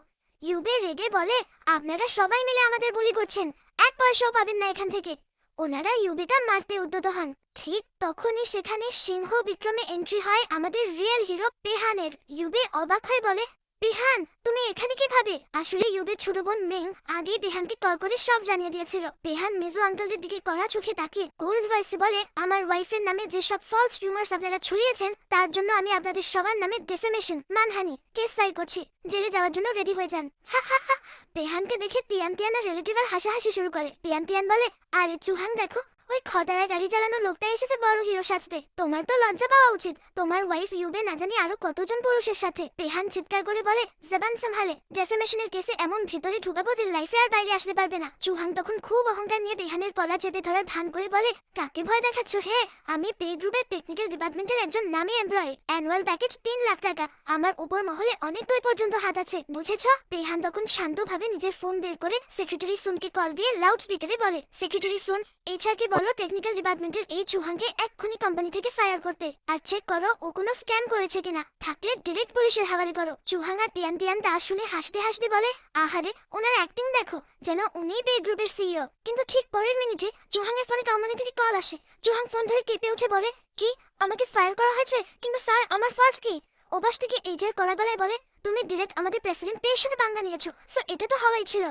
ইউবে রেগে বলে, আপনারা সবাই মিলে আমাদের বুলি করছেন, এক পয়সাও পাবেন না এখান থেকে। ওনারা ইউবেকে মারতে উদ্যত হন। ঠিক তখনই সেখানে সিংহ বিক্রমে এন্ট্রি হয় আমাদের রিয়েল হিরো পেহানের। ইউবে অবাক হয়ে বলে, বিহান, তুমি এখানে কিভাবে? আসলে ইউবের ছোট বোন মেং আগেই বিহানকে কল করে সব জানিয়ে দিয়েছিল। বিহান মেজো আঙ্কেলদের দিকে কড়া চোখে তাকিয়ে কোল্ড ভয়েসে বলে, আমার ওয়াইফের নামে যেসব ফলস রিউমার্স আপনারা ছড়িয়েছেন, তার জন্য আমি আপনাদের সবার নামে ডেফেমেশন মানহানি কেস ফাইল করছি। জেলে যাওয়ার জন্য রেডি হয়ে যান। হা হা হা। বেহানকে দেখে তিয়ান তিয়ানের রিলেটিভ আর হাসাহাসি শুরু করে। তিয়ান তিয়ান বলে, আরে চুহাং দেখো, ওই খদারায় গাড়ি চালানো লোকটা এসেছে বড় হিরো সাজতে। তোমার তো লজ্জা পাওয়া উচিত, তোমার ওয়াইফ ইউবে না জানি আরো কতজন পুরুষের সাথে। পেহান চিৎকার করে বলে, জবান সামহালে, ডেফেমেশনের কেসে এমন ভিতরে ঢুকাবো যে লাইফে আর বাইরে আসতে পারবে না। চুহাং তখন খুব অহংকার নিয়ে পেহানের গলা চেপে ধরার ভান করে বলে, কাকে ভয় দেখাচ্ছ হে? আমি পে গ্রুপের টেকনিক্যাল ডিপার্টমেন্টের একজন নামী এমপ্লয়ি। অ্যানুয়াল প্যাকেজ 3 লাখ টাকা। আমার উপর মহলে অনেক দূর পর্যন্ত হাত আছে, বুঝেছ? পেহান তখন শান্তভাবে নিজের ফোন বের করে সেক্রেটারি সুনকে কল দিয়ে লাউড স্পিকারে বলে, সেক্রেটারি সুন, এইচআরকে বলো টেকনিক্যাল ডিপার্টমেন্টের এই চুহাংকে এক্ষুনি কোম্পানি থেকে ফায়ার করতে, আর চেক করো ও কোনো স্ক্যাম করেছে কিনা। থাকলে ডিরেক্ট পুলিশের হাওয়ালে করো। চুহাং আর তিয়ান তিয়ান তা শুনে হাসতে হাসতে বলে, আহারে, ওনার অ্যাক্টিং দেখো, যেন উনিই বে গ্রুপের সিইও। কিন্তু ঠিক পরের মিনিটে চুহাংয়ের ফোনে কোম্পানি থেকে কল আসে। চুহাং ফোন ধরে কেঁপে উঠে বলে, কি, আমাকে ফায়ার করা হয়েছে? কিন্তু স্যার, আমার ফল্ট কি? ওপাশ থেকে এইচআর কড়া গলায় বলে, তুমি ডিরেক্ট আমাদের প্রেসিডেন্ট পেয়ের সাথে পাঙ্গা নিয়েছো, সো এটা তো হওয়াই ছিল।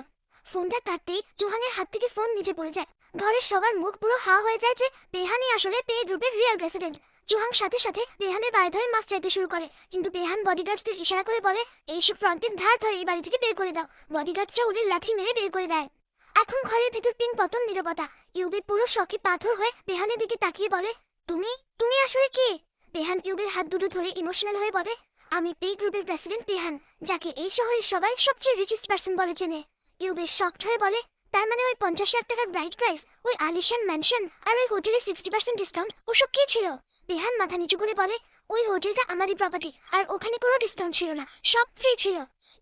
ফোনটা কাটতেই চুহাংয়ের হাত থেকে ফোন নিচে পড়ে যায়। ঘরের সবার মুখ পুরো হা হয়ে যায় যে পেহানই আসলে পে গ্রুপের রিয়েল প্রেসিডেন্ট। চুহাং সাথে সাথে পেহানের পায়ে ধরে মাফ চাইতে শুরু করে, কিন্তু পেহান বডিগার্ডসদের ইশারা করে বলে, এইসব ফ্রন্টের ধার ধরে এই বাড়ি থেকে বের করে দাও। বডিগার্ডসরা ওদের লাথি মেরে বের করে দেয়। এখন ঘরের ভেতর পিং পতন নীরবতা। ইউবে পুরো শখে পাথর হয়ে পেহানের দিকে তাকিয়ে বলে, তুমি তুমি আসলে কে? পেহান ইউবের হাত দুটো ধরে ইমোশনাল হয়ে বলে, আমি পে গ্রুপের প্রেসিডেন্ট পেহান, যাকে এই শহরের সবাই সবচেয়ে রিচেস্ট পার্সন বলে চেনে। ইউবে শকড হয়ে বলে, তার মানে ওই 50 লাখ টাকার ব্রাইড প্রাইস, ওই আলিশান ম্যানশন আর ওই হোটেলে 60% ডিসকাউন্ট, ওসব কি ছিল? পেহান মাথা নিচু করে বলে, ওই হোটেলটা আমারই প্রপার্টি, আর ওখানে কোনো ডিসকাউন্ট ছিল না, সব ফ্রি ছিল।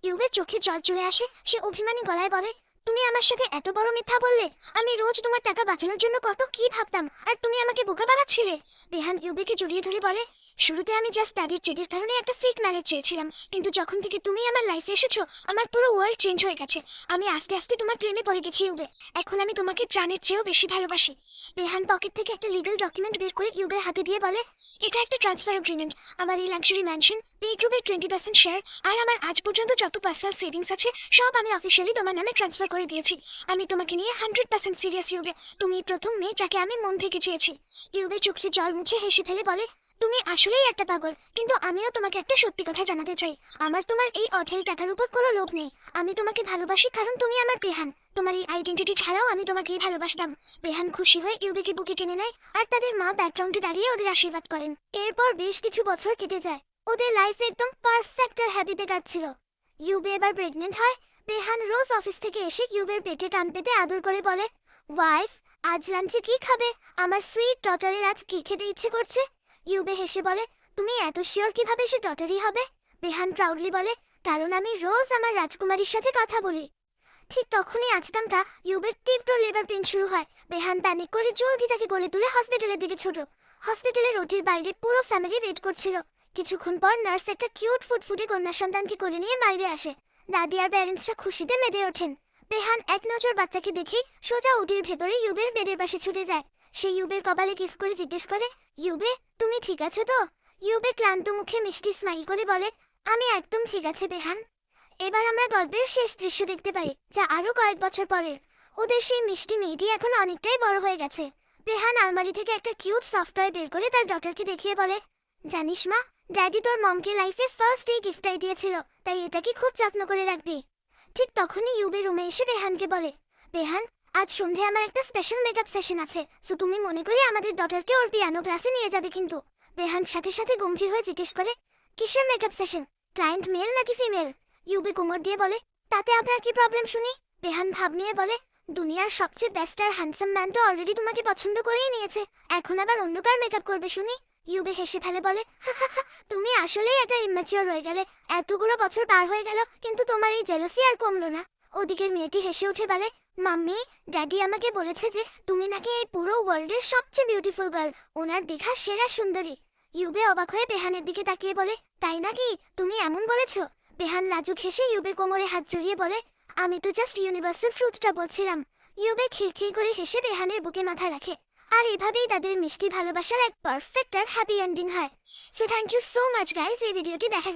ইউবের চোখে জল চলে আসে। সে অভিমানী গলায় বলে, তুমি আমার সাথে এত বড় মিথ্যা বললে? আমি রোজ তোমার টাকা বাঁচানোর জন্য কত কি ভাবতাম, আর তুমি আমাকে বোকা বানাচ্ছিলে। পেহান ইউবেকে জড়িয়ে ধরে বলে, শুরুতে আমি জাস্ট দাদির জেদের কারণে একটা ফেক ম্যারেজ চেয়েছিলাম, কিন্তু যখন থেকে তুমি আমার লাইফে এসেছো আমার পুরো ওয়ার্ল্ড চেঞ্জ হয়ে গেছে। আমি আস্তে আস্তে তোমার প্রেমে পড়ে গেছি ইউবে। এখন আমি তোমাকে জানের চেয়েও বেশি ভালোবাসি। রেহান পকেট থেকে একটা লিগ্যাল ডকুমেন্ট বের করে ইউবের হাতে দিয়ে বলে, এটা একটা ট্রান্সফার এগ্রিমেন্ট। আমার এই লাক্সারি ম্যানশন, পেইড্রুবের 20% শেয়ার আর আমার আজ পর্যন্ত যত পার্সোনাল সেভিংস আছে সব আমি অফিসিয়ালি তোমার নামে ট্রান্সফার করে দিয়েছি। আমি তোমাকে নিয়ে 100% সিরিয়াস ইউবে। তুমি প্রথম মেয়ে যাকে আমি মন থেকে চেয়েছি। ইউবে চোখে জল মুছে হেসে ফেলে বলে, তুমি আসলেই একটা পাগল, কিন্তু আমিও তোমাকে একটা সত্যি কথা জানাতে চাই। আমার তোমার এই অঢেল টাকার উপর কোনো লোভ নেই। আমি তোমাকে ভালোবাসি কারণ তুমি আমার বেহান। তোমার এই আইডেন্টিটি ছাড়াও আমি তোমাকেই ভালোবাসতাম। বেহান খুশি হয়ে ইউবেকে বুকে টেনে নেয় আর তাদের মা ব্যাকগ্রাউন্ডে দাঁড়িয়ে ওদের আশীর্বাদ করেন। এরপর বেশ কিছু বছর কেটে যায়। ওদের লাইফ একদম পারফেক্ট আর হ্যাপিতে কাটছিল। ইউবে এবার প্রেগনেন্ট হয়। বেহান রোজ অফিস থেকে এসে ইউবের পেটে কান পেতে আদর করে বলে, ওয়াইফ, আজ লাঞ্চে কি খাবে? আমার সুইট ডটারের আজ কি খেতে ইচ্ছে করছে? ইউবে হেসে বলে, তুমি এত শিওর কিভাবে সে ডটারই হবে? বেহান প্রাউডলি বলে, কারণ আমি রোজ আমার রাজকুমারীর সাথে কথা বলি। ঠিক তখনই আচমকা ইউবের তীব্র লেবার পেইন শুরু হয়। বেহান প্যানিক করে জলদি তাকে কোলে তুলে হসপিটালের দিকে ছোট। হসপিটালের ওটির বাইরে পুরো ফ্যামিলি ওয়েট করছিল। কিছুক্ষণ পর নার্স একটা কিউট ফুটফুটে কন্যা সন্তানকে কোলে নিয়ে বাইরে আসে। দাদি আর প্যারেন্টসরা খুশিতে মেতে ওঠেন। বেহান এক নজর বাচ্চাকে দেখেই সোজা ওটির ভেতরে ইউবের বেডের পাশে ছুটে যায়। সে ইউবের কপালে কিস করে জিজ্ঞেস করে, ইউবে, তুমি ঠিক আছো তো? ইউবে ক্লান্ত মুখে মিষ্টি স্মাইল করে বলে, আমি একদম ঠিক আছে বেহান। এবার আমরা গল্পের শেষ দৃশ্য দেখতে পাই, যা আরো কয়েক বছর পরের। ওদের সেই মিষ্টি মেয়েটি এখন অনেকটাই বড় হয়ে গেছে। রেহান আলমারি থেকে একটা কিউট সফটওয়্যার বের করে তার ডটারকে দেখিয়ে বলে, জানিস মা, ড্যাডি তোর মমকে লাইফে ফার্স্ট এই গিফটটাই দিয়েছিল, তাই এটাকে খুব যত্ন করে রাখবি। ঠিক তখনই ইউবে রুমে এসে রেহানকে বলে, রেহান, আজ সন্ধে আমার একটা স্পেশাল মেকআপ সেশন আছে, সো তুমি মনে করে আমাদের ডটারকে ওর পিয়ানো ক্লাসে নিয়ে যাবে কিন্তু। রেহান সাথে সাথে গম্ভীর হয়ে জিজ্ঞেস করে, কিসের মেকআপ সেশন? ক্লায়েন্ট মেল নাকি ফিমেল? ইউবে কোমর দিয়ে বলে, তাতে আপনার কি প্রবলেম শুনি? রেহান ভাব নিয়ে বলে, দুনিয়ার সবচেয়ে বেস্ট আর হ্যান্ডসাম ম্যান তো অলরেডি তোমাকে পছন্দ করেই নিয়েছে, এখন আবার অন্য কার মেকআপ করবে শুনি? ইউবে হেসে ফেলে বলে, তুমি আসলেই একটা ইম্যাচিওর হয়ে গেলে। এতগুলো বছর পার হয়ে গেল কিন্তু তোমার এই জেলাসি আর কমলো না। ওদিকের মেয়েটি হেসে উঠে বলে, মাম্মি, ড্যাডি আমাকে বলেছে যে তুমি নাকি এই পুরো ওয়ার্ল্ডের সবচেয়ে বিউটিফুল গার্ল, ওনার দেখা সেরা সুন্দরী। ইউবে অবাক হয়ে বেহানের দিকে তাকিয়ে বলে, তাই নাকি? তুমি এমন বলেছো? বেহান লাজুক হেসে ইউবের কোমরে হাত জড়িয়ে বলে, আমি তো জাস্ট ইউনিভার্সাল ট্রুথটা বলছিলাম। ইউবে খিলখিল করে হেসে বেহানের বুকে মাথা রাখে। আর এভাবেই তাদের মিষ্টি ভালোবাসার এক পারফেক্ট আর হ্যাপি এন্ডিং হয়। So thank you so much guys এই ভিডিওটি দেখার